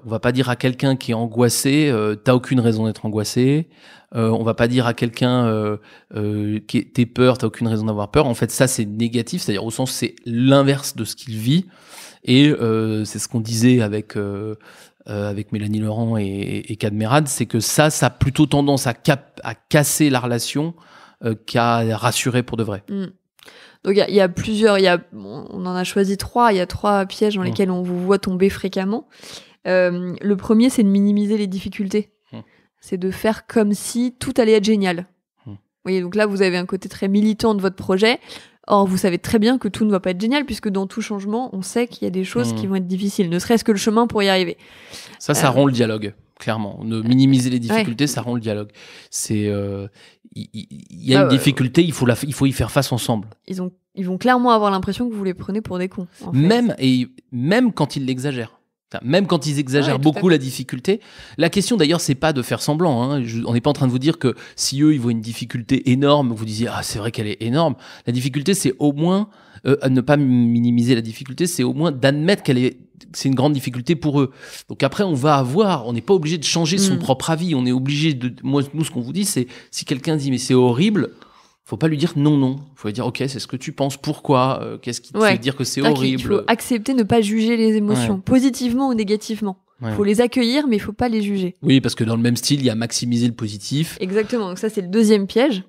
va pas dire à quelqu'un qui est angoissé, t'as aucune raison d'être angoissé. On va pas dire à quelqu'un t'es peur, t'as aucune raison d'avoir peur. En fait, ça c'est négatif, c'est-à-dire au sens c'est l'inverse de ce qu'il vit. Et c'est ce qu'on disait avec Mélanie Laurent et Cadmerade, c'est que ça a plutôt tendance à casser la relation qu'à rassurer pour de vrai. Donc il y a plusieurs, on en a choisi 3. Il y a 3 pièges dans lesquels on vous voit tomber fréquemment. Le premier, c'est de minimiser les difficultés. C'est de faire comme si tout allait être génial. Vous voyez, donc là, vous avez un côté très militant de votre projet. Or, vous savez très bien que tout ne va pas être génial, puisque dans tout changement, on sait qu'il y a des choses qui vont être difficiles, ne serait-ce que le chemin pour y arriver. Ça rompt le dialogue, clairement. De minimiser les difficultés, ça rompt le dialogue. C'est, il y a une difficulté, il faut y faire face ensemble. Ils vont clairement avoir l'impression que vous les prenez pour des cons. En fait. Même quand ils l'exagèrent. Même quand ils exagèrent beaucoup la difficulté. La question d'ailleurs, c'est pas de faire semblant. Hein. On n'est pas en train de vous dire que si eux ils voient une difficulté énorme, vous disiez ah c'est vrai qu'elle est énorme. La difficulté, c'est au moins ne pas minimiser la difficulté, c'est au moins d'admettre c'est une grande difficulté pour eux. Donc après, on n'est pas obligé de changer son propre avis. On est obligé nous ce qu'on vous dit, c'est si quelqu'un dit mais c'est horrible. Faut pas lui dire non. Faut lui dire ok, c'est ce que tu penses. Pourquoi qu'est-ce qui te fait dire que c'est horrible? Il faut accepter, ne pas juger les émotions, positivement ou négativement. Faut les accueillir, mais il faut pas les juger. Oui, parce que dans le même style, il y a maximiser le positif. Exactement. Donc ça, c'est le deuxième piège.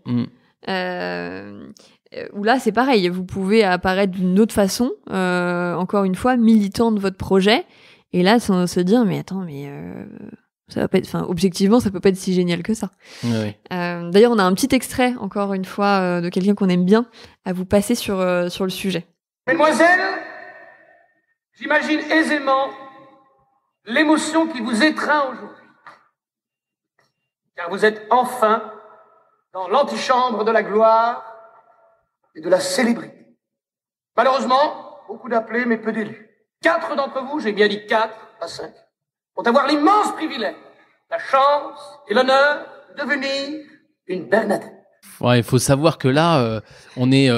Où là, c'est pareil. Vous pouvez apparaître d'une autre façon, encore une fois, militant de votre projet. Et là, se dire mais attends, ça va pas être, objectivement, ça peut pas être si génial que ça. Oui. D'ailleurs, on a un petit extrait, encore une fois, de quelqu'un qu'on aime bien, à vous passer sur le sujet. Mesdemoiselles, j'imagine aisément l'émotion qui vous étreint aujourd'hui. Car vous êtes enfin dans l'antichambre de la gloire et de la célébrité. Malheureusement, beaucoup d'appelés, mais peu d'élus. 4 d'entre vous, j'ai bien dit 4, pas 5, vont avoir l'immense privilège, la chance et l'honneur de devenir une Bernadette. Ouais, il faut savoir que là, on est,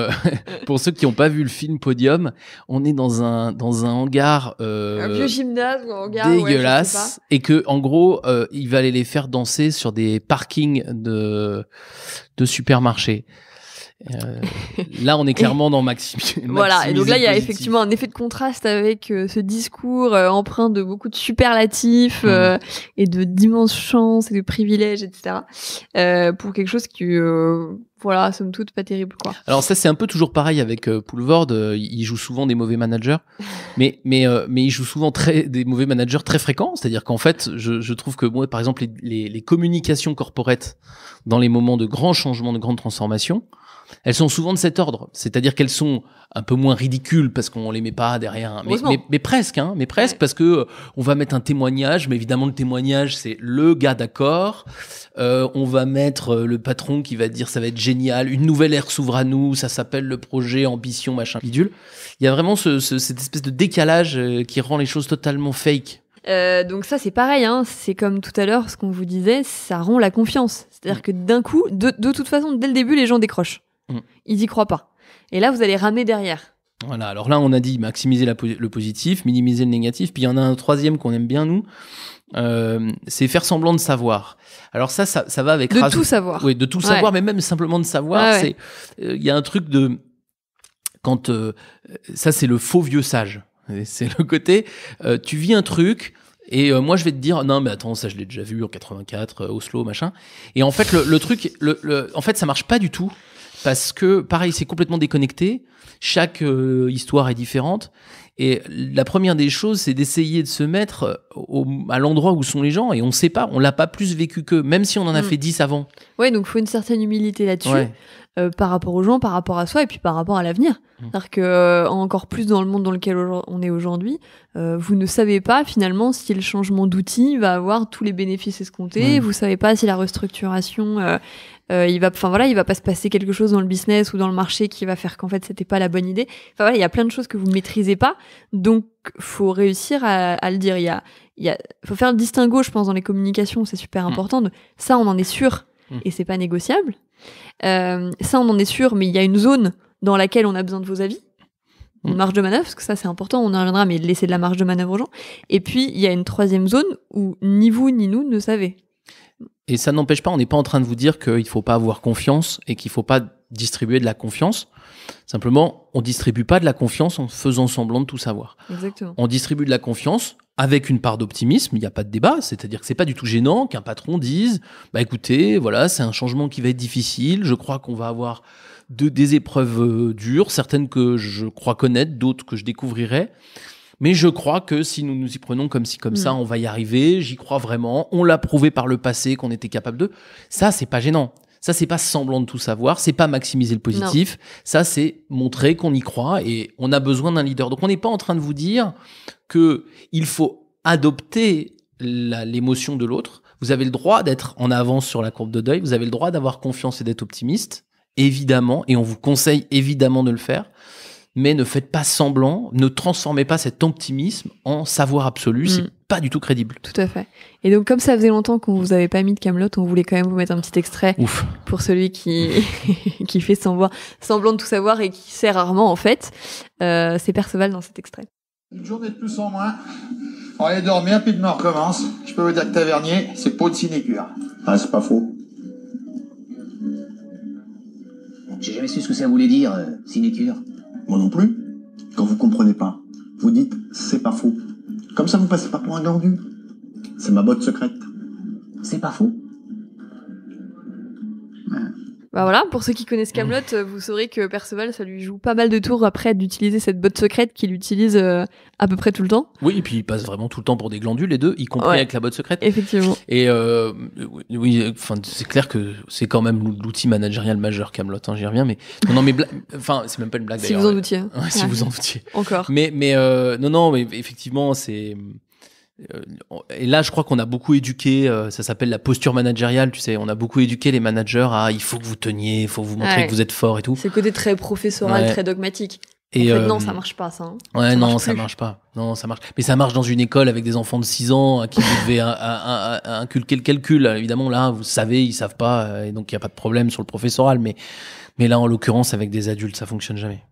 pour ceux qui n'ont pas vu le film Podium, on est dans un hangar un vieux gymnase ou un hangar dégueulasse, et que en gros, il va aller les faire danser sur des parkings de supermarchés. Là, on est clairement dans Voilà, et donc là, il y a positif. effectivement un effet de contraste avec ce discours empreint de beaucoup de superlatifs et de d'immenses chances et de privilèges, etc. Pour quelque chose qui, voilà, somme toute, pas terrible, quoi. Alors ça, c'est un peu toujours pareil avec Poulvord. Il joue souvent des mauvais managers, mais il joue souvent des mauvais managers très fréquents. C'est-à-dire qu'en fait, je trouve que moi, par exemple, les communications corporate dans les moments de grands changements, de grandes transformations, elles sont souvent de cet ordre. C'est-à-dire qu'elles sont un peu moins ridicules parce qu'on les met pas derrière. Mais presque, Ouais. parce que on va mettre un témoignage. Mais évidemment, le témoignage, c'est le gars d'accord. On va mettre le patron qui va dire ça va être génial. Une nouvelle ère s'ouvre à nous. Ça s'appelle le projet, ambition, machin, bidule. Il y a vraiment cette espèce de décalage qui rend les choses totalement fake. Donc ça, c'est pareil, hein. C'est comme tout à l'heure, ce qu'on vous disait, ça rend la confiance. C'est-à-dire que d'un coup, de toute façon, dès le début, les gens décrochent. Ils y croient pas. Et là, vous allez ramer derrière. Voilà, alors là, on a dit maximiser le positif, minimiser le négatif. Puis il y en a un troisième qu'on aime bien, nous, c'est faire semblant de savoir. Alors ça va avec... De tout savoir. Oui, de tout savoir, mais même simplement de savoir. Il y a un truc de... Quand ça, c'est le faux vieux sage. C'est le côté, tu vis un truc... Et moi, je vais te dire, non, mais attends, ça, je l'ai déjà vu en 84, Oslo, machin. Et en fait, le truc, en fait, ça marche pas du tout. Parce que, pareil, c'est complètement déconnecté. Chaque histoire est différente. Et la première des choses, c'est d'essayer de se mettre à l'endroit où sont les gens. Et on sait pas, on l'a pas plus vécu qu'eux, même si on en a fait 10 avant. Ouais, donc il faut une certaine humilité là-dessus. Ouais. Par rapport aux gens, par rapport à soi et puis par rapport à l'avenir. C'est-à-dire que encore plus dans le monde dans lequel on est aujourd'hui, vous ne savez pas finalement si le changement d'outil va avoir tous les bénéfices escomptés. Vous savez pas si la restructuration, il va pas se passer quelque chose dans le business ou dans le marché qui va faire qu'en fait c'était pas la bonne idée. Enfin voilà, il y a plein de choses que vous maîtrisez pas, donc faut réussir à le dire. Faut faire le distinguo, je pense, dans les communications, c'est super important. Ça, on en est sûr et c'est pas négociable. Ça, on en est sûr, mais il y a une zone dans laquelle on a besoin de vos avis, une marge de manœuvre, parce que ça c'est important, on y reviendra, mais laisser de la marge de manœuvre aux gens. Et puis il y a une troisième zone où ni vous ni nous ne savez. Et ça n'empêche pas, on n'est pas en train de vous dire qu'il faut pas avoir confiance et qu'il faut pas distribuer de la confiance. Simplement, on distribue pas de la confiance en faisant semblant de tout savoir. Exactement. On distribue de la confiance avec une part d'optimisme, il n'y a pas de débat, c'est-à-dire que c'est pas du tout gênant qu'un patron dise bah écoutez, voilà, c'est un changement qui va être difficile, je crois qu'on va avoir des épreuves dures, certaines que je crois connaître, d'autres que je découvrirai. Mais je crois que si nous nous y prenons comme ci, comme ça, on va y arriver, j'y crois vraiment, on l'a prouvé par le passé qu'on était capable de. Ça, c'est pas gênant. Ça, c'est pas semblant de tout savoir, c'est pas maximiser le positif. Non. Ça, c'est montrer qu'on y croit et on a besoin d'un leader. Donc, on n'est pas en train de vous dire que il faut adopter l'émotion de l'autre. Vous avez le droit d'être en avance sur la courbe de deuil. Vous avez le droit d'avoir confiance et d'être optimiste, évidemment. Et on vous conseille évidemment de le faire. Mais ne faites pas semblant, ne transformez pas cet optimisme en savoir absolu, c'est pas du tout crédible. Tout à fait. Et donc comme ça faisait longtemps qu'on vous avait pas mis de Kaamelott, on voulait quand même vous mettre un petit extrait. Ouf. Pour celui qui qui fait semblant de tout savoir et qui sait rarement en fait. C'est Perceval dans cet extrait. Une journée de plus en moins, on va aller dormir puis demain on recommence. Je peux vous dire que Tavernier, c'est pas une sinécure. Ah, c'est pas faux. J'ai jamais su ce que ça voulait dire, sinécure. Moi non plus. Quand vous comprenez pas, vous dites c'est pas faux. Comme ça vous passez pas pour un glandu. C'est ma botte secrète. C'est pas faux. Bah voilà, pour ceux qui connaissent Kaamelott, vous saurez que Perceval, ça lui joue pas mal de tours après d'utiliser cette botte secrète qu'il utilise à peu près tout le temps. Oui, et puis il passe vraiment tout le temps pour des glandules, les deux, y compris avec la botte secrète. Effectivement. Et oui, enfin c'est clair que c'est quand même l'outil managérial majeur Kaamelott, hein, j'y reviens, mais non, mais enfin c'est même pas une blague d'ailleurs. Si vous en doutiez. Ouais, si vous en doutiez. Encore. Mais non, mais effectivement c'est. Et là, je crois qu'on a beaucoup éduqué, ça s'appelle la posture managériale, tu sais, on a beaucoup éduqué les managers à il faut que vous teniez, il faut vous montrer que vous êtes fort et tout. C'est le côté très professoral, très dogmatique. Et en fait, non, ça marche pas, ça. Hein. Ouais, ça marche pas. Non, ça marche. Mais ça marche dans une école avec des enfants de 6 ans à qui vous devez inculquer le calcul. Évidemment, là, vous savez, ils savent pas, et donc il y a pas de problème sur le professoral. Mais là, en l'occurrence, avec des adultes, ça fonctionne jamais.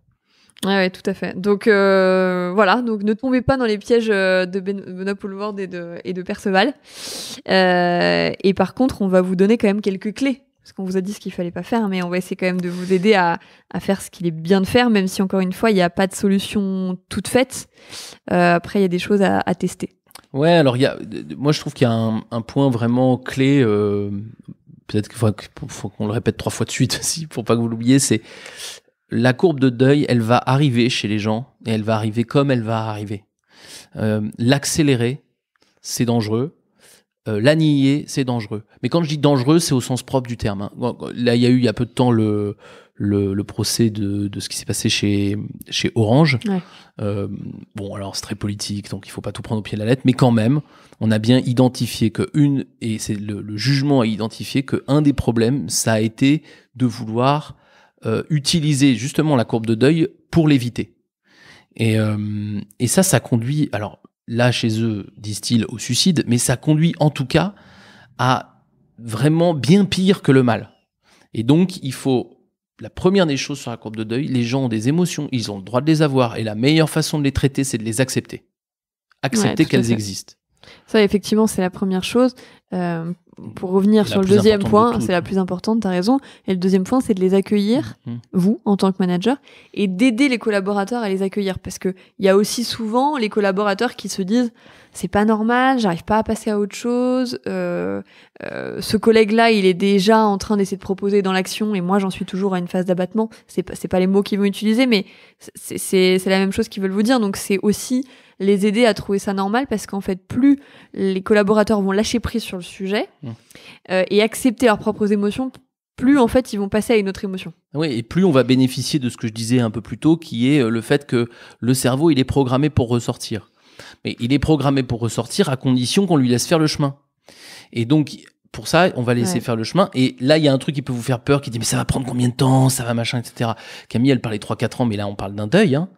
Ouais, tout à fait. Donc voilà, donc ne tombez pas dans les pièges de Benoît Poulvord et de Perceval. Et par contre, on va vous donner quand même quelques clés. parce qu'on vous a dit ce qu'il fallait pas faire, mais on va essayer quand même de vous aider à faire ce qu'il est bien de faire, même si encore une fois, il n'y a pas de solution toute faite. Après, il y a des choses à tester. Ouais, alors moi je trouve qu'il y a un point vraiment clé, peut-être qu'il faut qu'on le répète 3 fois de suite aussi, pour pas que vous l'oubliez, c'est la courbe de deuil, elle va arriver chez les gens, et elle va arriver comme elle va arriver. L'accélérer, c'est dangereux. L'annihiler, c'est dangereux. Mais quand je dis dangereux, c'est au sens propre du terme. Hein. Là, il y a peu de temps le procès de ce qui s'est passé chez Orange. Ouais. Bon, alors c'est très politique, donc il faut pas tout prendre au pied de la lettre, mais quand même, on a bien identifié et c'est le jugement a identifié que un des problèmes, ça a été de vouloir utiliser justement la courbe de deuil pour l'éviter. Et ça conduit, alors là chez eux, disent-ils, au suicide, mais ça conduit en tout cas à vraiment bien pire que le mal. Et donc il faut, la première des choses sur la courbe de deuil, les gens ont des émotions, ils ont le droit de les avoir, et la meilleure façon de les traiter, c'est de les accepter. Accepter qu'elles existent. Ça, effectivement, c'est la première chose. Pour revenir sur le deuxième point, c'est la plus importante, t'as raison. Et le deuxième point, c'est de les accueillir, vous, en tant que manager, et d'aider les collaborateurs à les accueillir. Parce que il y a aussi souvent les collaborateurs qui se disent c'est pas normal, j'arrive pas à passer à autre chose. Ce collègue-là, il est déjà en train d'essayer de proposer dans l'action, et moi, j'en suis toujours à une phase d'abattement. C'est pas les mots qu'ils vont utiliser, mais c'est la même chose qu'ils veulent vous dire. Donc, c'est aussi les aider à trouver ça normal, parce qu'en fait, plus les collaborateurs vont lâcher prise sur le sujet et accepter leurs propres émotions, plus en fait ils vont passer à une autre émotion. Oui, et plus on va bénéficier de ce que je disais un peu plus tôt, qui est le fait que le cerveau, il est programmé pour ressortir. Mais il est programmé pour ressortir à condition qu'on lui laisse faire le chemin. Et donc, pour ça, on va laisser faire le chemin. Et là, il y a un truc qui peut vous faire peur, qui dit mais ça va prendre combien de temps, ça va machin, etc. Camille, elle parlait 3-4 ans, mais là, on parle d'un deuil, hein.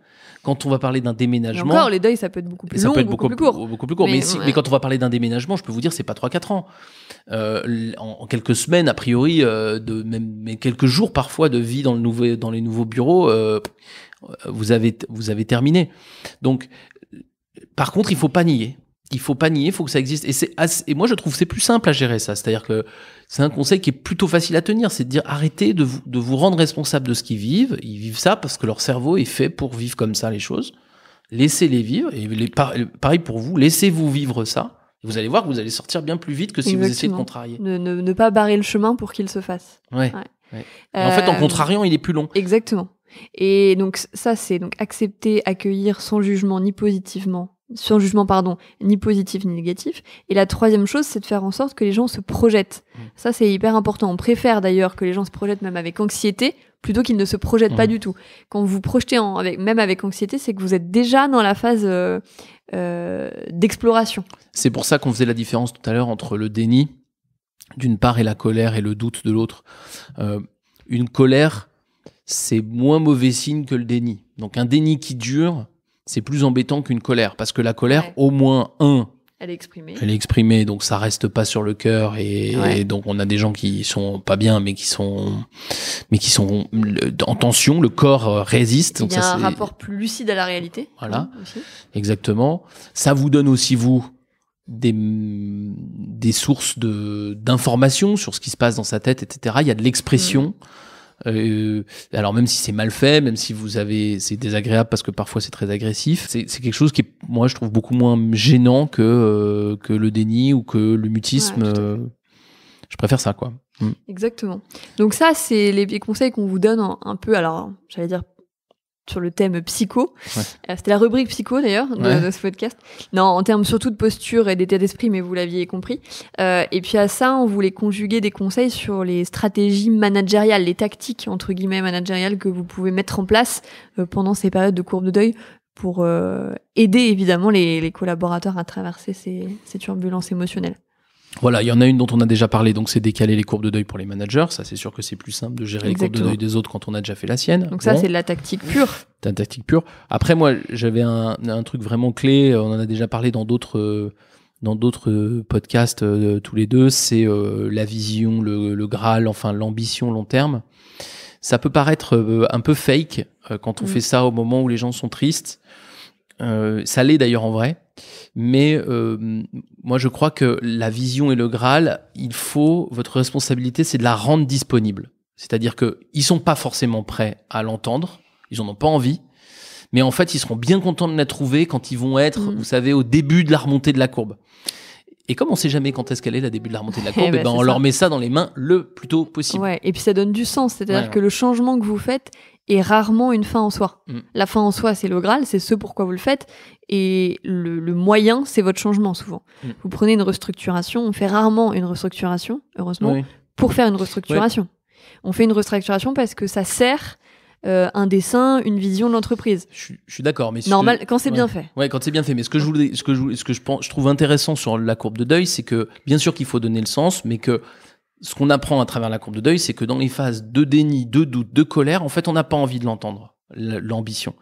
Quand on va parler d'un déménagement... Et encore, les deuils, ça peut être beaucoup plus long, beaucoup plus court. Beaucoup plus court. Mais quand on va parler d'un déménagement, je peux vous dire, c'est pas 3-4 ans. En quelques semaines, a priori, mais quelques jours parfois de vie dans les nouveaux bureaux, vous avez terminé. Donc, par contre, il faut pas nier. Il faut que ça existe. Et moi, je trouve que c'est plus simple à gérer ça. C'est-à-dire que c'est un conseil qui est plutôt facile à tenir. C'est de dire, arrêtez de vous rendre responsable de ce qu'ils vivent. Ils vivent ça parce que leur cerveau est fait pour vivre comme ça les choses. Laissez-les vivre. Et pareil pour vous, laissez-vous vivre ça. Vous allez voir que vous allez sortir bien plus vite que si vous essayez de contrarier. Ne pas barrer le chemin pour qu'il se fasse. Ouais. En fait, en contrariant, il est plus long. Exactement. Et donc, ça, c'est donc accepter, accueillir sans jugement ni positif ni négatif. Et la troisième chose, c'est de faire en sorte que les gens se projettent. Ça, c'est hyper important. On préfère d'ailleurs que les gens se projettent même avec anxiété, plutôt qu'ils ne se projettent pas du tout. Quand vous vous projetez même avec anxiété, c'est que vous êtes déjà dans la phase d'exploration. C'est pour ça qu'on faisait la différence tout à l'heure entre le déni, d'une part, et la colère et le doute de l'autre. Une colère, c'est moins mauvais signe que le déni. Donc un déni qui dure, c'est plus embêtant qu'une colère, parce que la colère, au moins elle est exprimée, donc ça reste pas sur le cœur, et donc on a des gens qui sont pas bien, mais qui sont en tension, le corps résiste. Il y a un rapport plus lucide à la réalité. Voilà, exactement. Ça vous donne aussi, vous, des sources d'informations sur ce qui se passe dans sa tête, etc. Il y a de l'expression. Alors même si c'est mal fait, même si c'est désagréable parce que parfois c'est très agressif, c'est quelque chose qui est, moi je trouve, beaucoup moins gênant que le déni ou que le mutisme. Je préfère ça, quoi. Exactement. Donc ça, c'est les conseils qu'on vous donne un peu, alors j'allais dire sur le thème psycho. C'était la rubrique psycho d'ailleurs de ce podcast. Non, en termes surtout de posture et d'état d'esprit, mais vous l'aviez compris. Et puis à ça, on voulait conjuguer des conseils sur les stratégies managériales, les tactiques entre guillemets managériales que vous pouvez mettre en place pendant ces périodes de courbe de deuil pour aider évidemment les collaborateurs à traverser ces turbulences émotionnelles. Voilà, il y en a une dont on a déjà parlé, donc c'est décaler les courbes de deuil pour les managers. Ça, c'est sûr que c'est plus simple de gérer les courbes de deuil des autres quand on a déjà fait la sienne. Donc ça, c'est de la tactique pure. C'est la tactique pure. Après, moi, j'avais un truc vraiment clé, on en a déjà parlé dans d'autres podcasts tous les deux, c'est la vision, le Graal, enfin l'ambition long terme. Ça peut paraître un peu fake quand on fait ça au moment où les gens sont tristes. Ça l'est d'ailleurs en vrai. Mais moi, je crois que la vision et le Graal, votre responsabilité, c'est de la rendre disponible. C'est-à-dire qu'ils sont pas forcément prêts à l'entendre, ils en ont pas envie, mais en fait, ils seront bien contents de la trouver quand ils vont être, vous savez, au début de la remontée de la courbe. Et comme on sait jamais quand est-ce qu'elle est, la début de la remontée de la courbe, on leur met ça dans les mains le plus tôt possible. Ouais, et puis ça donne du sens, c'est-à-dire que le changement que vous faites est rarement une fin en soi. La fin en soi, c'est le Graal, c'est ce pourquoi vous le faites, et le moyen, c'est votre changement souvent. Vous prenez une restructuration, on fait rarement une restructuration, heureusement, pour faire une restructuration. On fait une restructuration parce que ça sert un dessin, une vision de l'entreprise. Je suis d'accord, mais normal quand c'est bien fait. Ouais, quand c'est bien fait. Mais ce que je trouve intéressant sur la courbe de deuil, c'est que bien sûr qu'il faut donner le sens, mais que ce qu'on apprend à travers la courbe de deuil, c'est que dans les phases de déni, de doute, de colère, en fait, on n'a pas envie de l'entendre, l'ambition.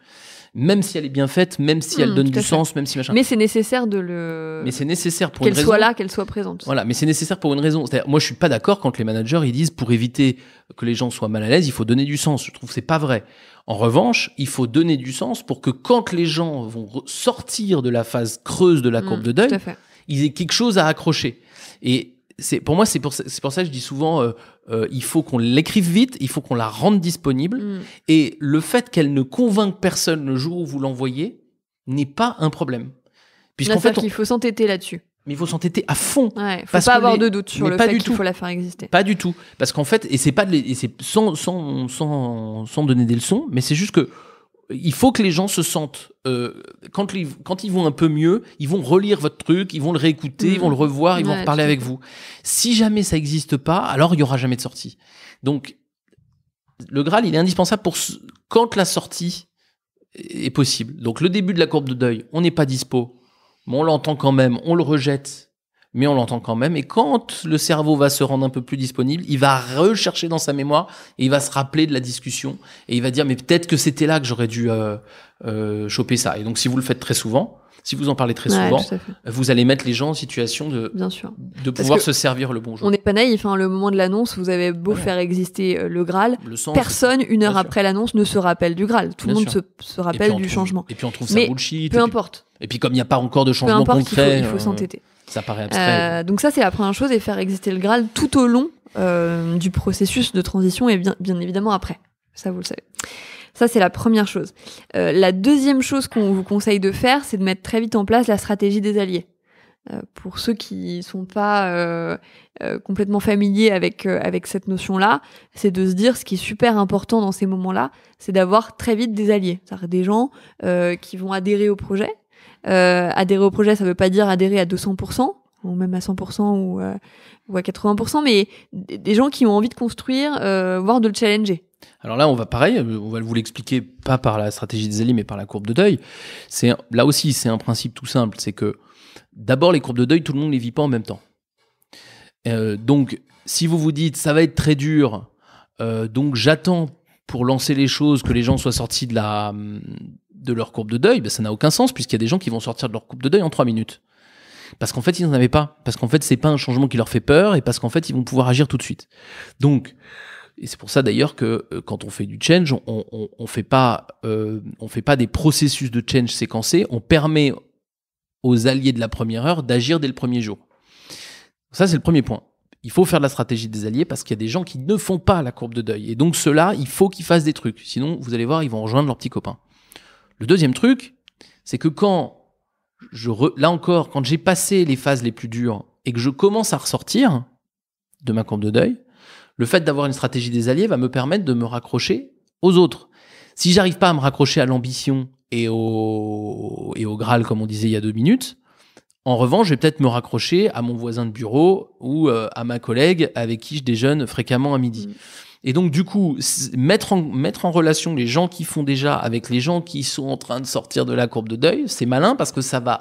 Même si elle est bien faite, même si elle donne du sens, même si machin. Mais c'est nécessaire Mais c'est nécessaire pour une raison. Qu'elle soit là, qu'elle soit présente. Voilà, mais c'est nécessaire pour une raison. C'est-à-dire, moi, je suis pas d'accord quand les managers ils disent pour éviter que les gens soient mal à l'aise, il faut donner du sens. Je trouve que c'est pas vrai. En revanche, il faut donner du sens pour que quand les gens vont sortir de la phase creuse de la courbe de deuil, ils aient quelque chose à accrocher. Et pour moi, c'est pour ça que je dis souvent, il faut qu'on l'écrive vite, il faut qu'on la rende disponible. Et le fait qu'elle ne convainque personne le jour où vous l'envoyez n'est pas un problème. Puisqu'en fait, il faut s'entêter là-dessus. Mais il faut s'entêter à fond. Ouais, faut pas avoir de doute sur le fait qu'il faut la faire exister. Pas du tout. Parce qu'en fait, et c'est sans donner des leçons, mais c'est juste que il faut que les gens se sentent, quand ils vont un peu mieux, ils vont relire votre truc, ils vont le réécouter, ils vont le revoir, ils vont reparler avec vous. Si jamais ça n'existe pas, alors il y aura jamais de sortie. Donc, le Graal, il est indispensable pour quand la sortie est possible. Donc, le début de la courbe de deuil, on n'est pas dispo, mais on l'entend quand même, on le rejette, mais on l'entend quand même. Et quand le cerveau va se rendre un peu plus disponible, il va rechercher dans sa mémoire et il va se rappeler de la discussion et il va dire mais peut-être que c'était là que j'aurais dû choper ça. Et donc si vous le faites très souvent, si vous en parlez très souvent, vous allez mettre les gens en situation de pouvoir se servir le bon jour. On n'est pas naïf, hein, le moment de l'annonce, vous avez beau faire exister le Graal, personne, une heure après l'annonce, ne se rappelle du Graal. Tout le monde se rappelle du changement. Et puis on trouve ça bullshit. Peu importe. Et puis comme il n'y a pas encore de changement concret, il faut s'entêter. Ça paraît abstrait. Donc ça, c'est la première chose, et faire exister le Graal tout au long du processus de transition et bien évidemment après. Ça, vous le savez. Ça, c'est la première chose. La deuxième chose qu'on vous conseille de faire, c'est de mettre très vite en place la stratégie des alliés. Pour ceux qui sont pas complètement familiers avec cette notion-là, c'est de se dire, ce qui est super important dans ces moments-là, c'est d'avoir très vite des alliés. C'est-à-dire des gens qui vont adhérer au projet. Adhérer au projet, ça veut pas dire adhérer à 200%, ou même à 100% ou à 80%, mais des gens qui ont envie de construire, voire de le challenger. Alors là, on va vous l'expliquer pas par la stratégie des alliés, mais par la courbe de deuil. Là aussi, c'est un principe tout simple, c'est que d'abord, les courbes de deuil, tout le monde les vit pas en même temps. Donc, si vous vous dites, ça va être très dur, donc j'attends pour lancer les choses que les gens soient sortis de leur courbe de deuil, ça n'a aucun sens, puisqu'il y a des gens qui vont sortir de leur courbe de deuil en 3 minutes. Parce qu'en fait, ils n'en avaient pas. Parce qu'en fait, c'est pas un changement qui leur fait peur, et parce qu'en fait, ils vont pouvoir agir tout de suite. Donc, et c'est pour ça d'ailleurs que quand on fait du change, on fait pas des processus de change séquencés, on permet aux alliés de la première heure d'agir dès le premier jour. Ça, c'est le premier point. Il faut faire de la stratégie des alliés parce qu'il y a des gens qui ne font pas la courbe de deuil. Et donc, ceux-là, il faut qu'ils fassent des trucs. Sinon, vous allez voir, ils vont rejoindre leurs petits copains. Le deuxième truc, c'est que quand j'ai passé les phases les plus dures et que je commence à ressortir de ma courbe de deuil, le fait d'avoir une stratégie des alliés va me permettre de me raccrocher aux autres. Si j'arrive pas à me raccrocher à l'ambition et au Graal, comme on disait il y a 2 minutes, en revanche, je vais peut-être me raccrocher à mon voisin de bureau ou à ma collègue avec qui je déjeune fréquemment à midi. Et donc, du coup, mettre en relation les gens qui font déjà avec les gens qui sont en train de sortir de la courbe de deuil, c'est malin parce que ça va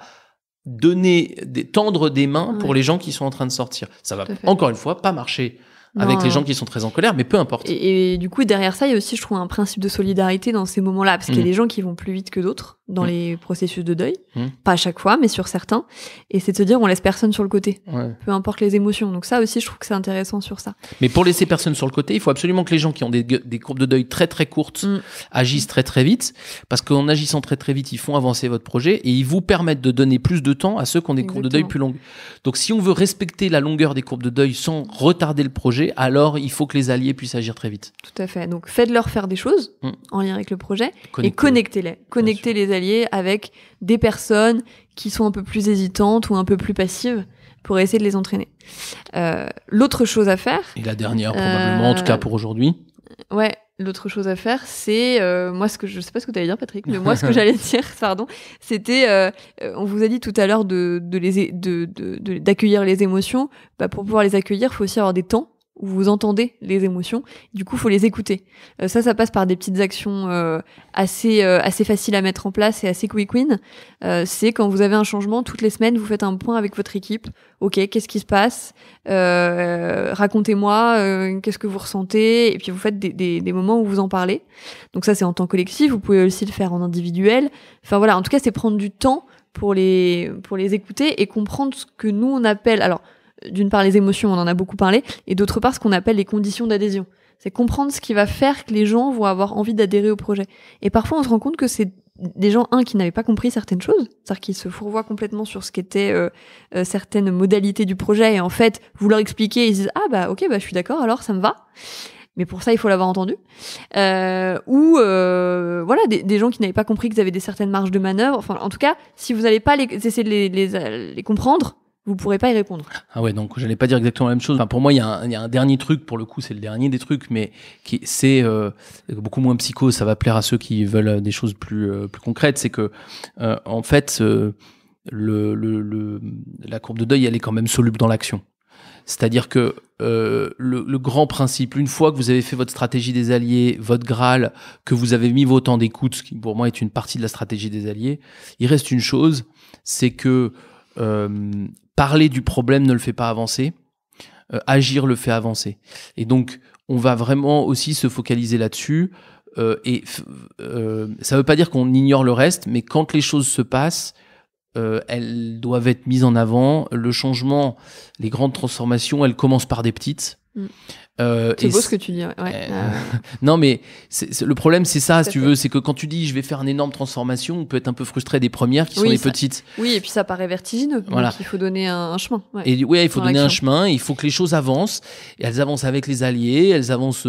tendre des mains pour les gens qui sont en train de sortir. Ça va, encore une fois, pas marcher avec les gens qui sont très en colère, mais peu importe. Et du coup, derrière ça, il y a aussi, je trouve, un principe de solidarité dans ces moments-là, parce qu'il y a des gens qui vont plus vite que d'autres. dans les processus de deuil. Pas à chaque fois, mais sur certains. Et c'est de se dire, on laisse personne sur le côté. Ouais. Peu importe les émotions. Donc ça aussi, je trouve que c'est intéressant sur ça. Mais pour laisser personne sur le côté, il faut absolument que les gens qui ont des courbes de deuil très très courtes agissent très très vite, parce qu'en agissant très très vite, ils font avancer votre projet et ils vous permettent de donner plus de temps à ceux qui ont des courbes de deuil plus longues. Donc si on veut respecter la longueur des courbes de deuil sans retarder le projet, alors il faut que les alliés puissent agir très vite. Tout à fait. Donc faites-leur faire des choses en lien avec le projet et connectez-les. Connectez les alliés avec des personnes qui sont un peu plus hésitantes ou un peu plus passives pour essayer de les entraîner. L'autre chose à faire... Et la dernière probablement, en tout cas pour aujourd'hui. Ouais, l'autre chose à faire, c'est... moi, je sais pas ce que tu allais dire, Patrick, mais moi, ce que j'allais dire, pardon, c'était... on vous a dit tout à l'heure d'accueillir les émotions. Bah, pour pouvoir les accueillir, il faut aussi avoir des temps où vous entendez les émotions. Du coup, faut les écouter. Ça passe par des petites actions assez faciles à mettre en place et assez quick win. C'est quand vous avez un changement, toutes les semaines, vous faites un point avec votre équipe. Ok, qu'est-ce qui se passe ? Racontez-moi, qu'est-ce que vous ressentez ? Et puis vous faites des moments où vous en parlez. Donc ça, c'est en temps collectif. Vous pouvez aussi le faire en individuel. Enfin voilà, en tout cas, c'est prendre du temps pour les écouter et comprendre ce que nous on appelle... Alors, d'une part les émotions, on en a beaucoup parlé, et d'autre part ce qu'on appelle les conditions d'adhésion. C'est comprendre ce qui va faire que les gens vont avoir envie d'adhérer au projet. Et parfois on se rend compte que c'est des gens, qui n'avaient pas compris certaines choses, c'est-à-dire qu'ils se fourvoient complètement sur ce qu'étaient certaines modalités du projet, et en fait, vous leur expliquez, ils disent « Ah bah ok, bah je suis d'accord, alors ça me va ». Mais pour ça, il faut l'avoir entendu. Voilà, des gens qui n'avaient pas compris qu'ils avaient des certaines marges de manœuvre. Enfin, en tout cas, si vous n'allez pas essayer de les comprendre, vous pourrez pas y répondre. Ah ouais, donc j'allais pas dire exactement la même chose. Enfin, pour moi, il y a un dernier truc, pour le coup, c'est le dernier des trucs, mais c'est beaucoup moins psycho. Ça va plaire à ceux qui veulent des choses plus concrètes. C'est que, en fait, la courbe de deuil, elle est quand même soluble dans l'action. C'est-à-dire que le grand principe, une fois que vous avez fait votre stratégie des alliés, votre Graal, que vous avez mis vos temps d'écoute, ce qui pour moi est une partie de la stratégie des alliés, il reste une chose, c'est que parler du problème ne le fait pas avancer, agir le fait avancer. Et donc, on va vraiment aussi se focaliser là-dessus. Ça veut pas dire qu'on ignore le reste, mais quand les choses se passent, elles doivent être mises en avant. Le changement, les grandes transformations, elles commencent par des petites. C'est beau ce que tu dis. Ouais. Non, mais le problème, c'est ça, si tu veux, c'est que quand tu dis je vais faire une énorme transformation, on peut être un peu frustré des premières qui sont les petites. Oui, et puis ça paraît vertigineux. Voilà. Donc il faut donner un chemin. Ouais. Et ouais, il faut donner un chemin. Il faut que les choses avancent. Et elles avancent avec les alliés. Elles avancent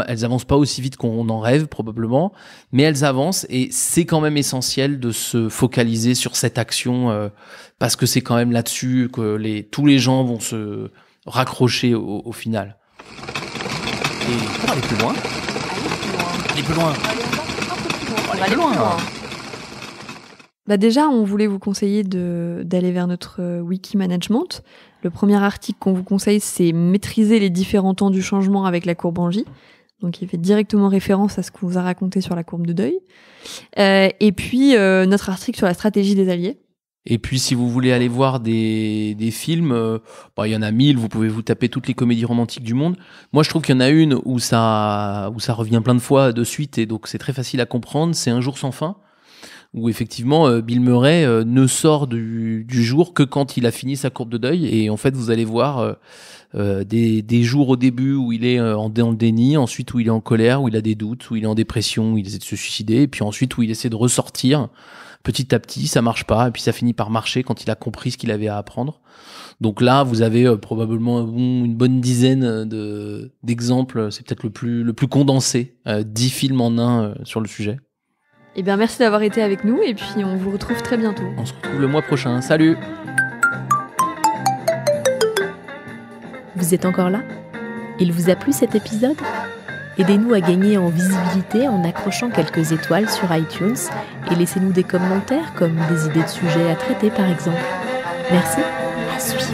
elles avancent pas aussi vite qu'on en rêve probablement, mais elles avancent. Et c'est quand même essentiel de se focaliser sur cette action parce que c'est quand même là-dessus que tous les gens vont se raccrocher au final. Et pour aller plus loin. Aller plus loin. Aller plus loin. Bah déjà, on voulait vous conseiller d'aller vers notre wiki management. Le premier article qu'on vous conseille, c'est maîtriser les différents temps du changement avec la courbe en J. Donc, il fait directement référence à ce qu'on vous a raconté sur la courbe de deuil. Et puis, notre article sur la stratégie des alliés. Et puis, si vous voulez aller voir des films, il y en a 1000, vous pouvez vous taper toutes les comédies romantiques du monde. Moi, je trouve qu'il y en a une où ça revient plein de fois de suite, et donc c'est très facile à comprendre. C'est Un jour sans fin, où effectivement, Bill Murray ne sort du jour que quand il a fini sa courbe de deuil. Et en fait, vous allez voir des jours au début où il est en déni, ensuite où il est en colère, où il a des doutes, où il est en dépression, où il essaie de se suicider, et puis ensuite où il essaie de ressortir. Petit à petit, ça marche pas, et puis ça finit par marcher quand il a compris ce qu'il avait à apprendre. Donc là, vous avez probablement une bonne dizaine d'exemples. C'est peut-être le plus condensé, 10 films en un sur le sujet. Eh bien, merci d'avoir été avec nous, et puis on vous retrouve très bientôt. On se retrouve le mois prochain. Salut! Vous êtes encore là ? Il vous a plu cet épisode ? Aidez-nous à gagner en visibilité en accrochant quelques étoiles sur iTunes et laissez-nous des commentaires comme des idées de sujets à traiter par exemple. Merci, à suivre.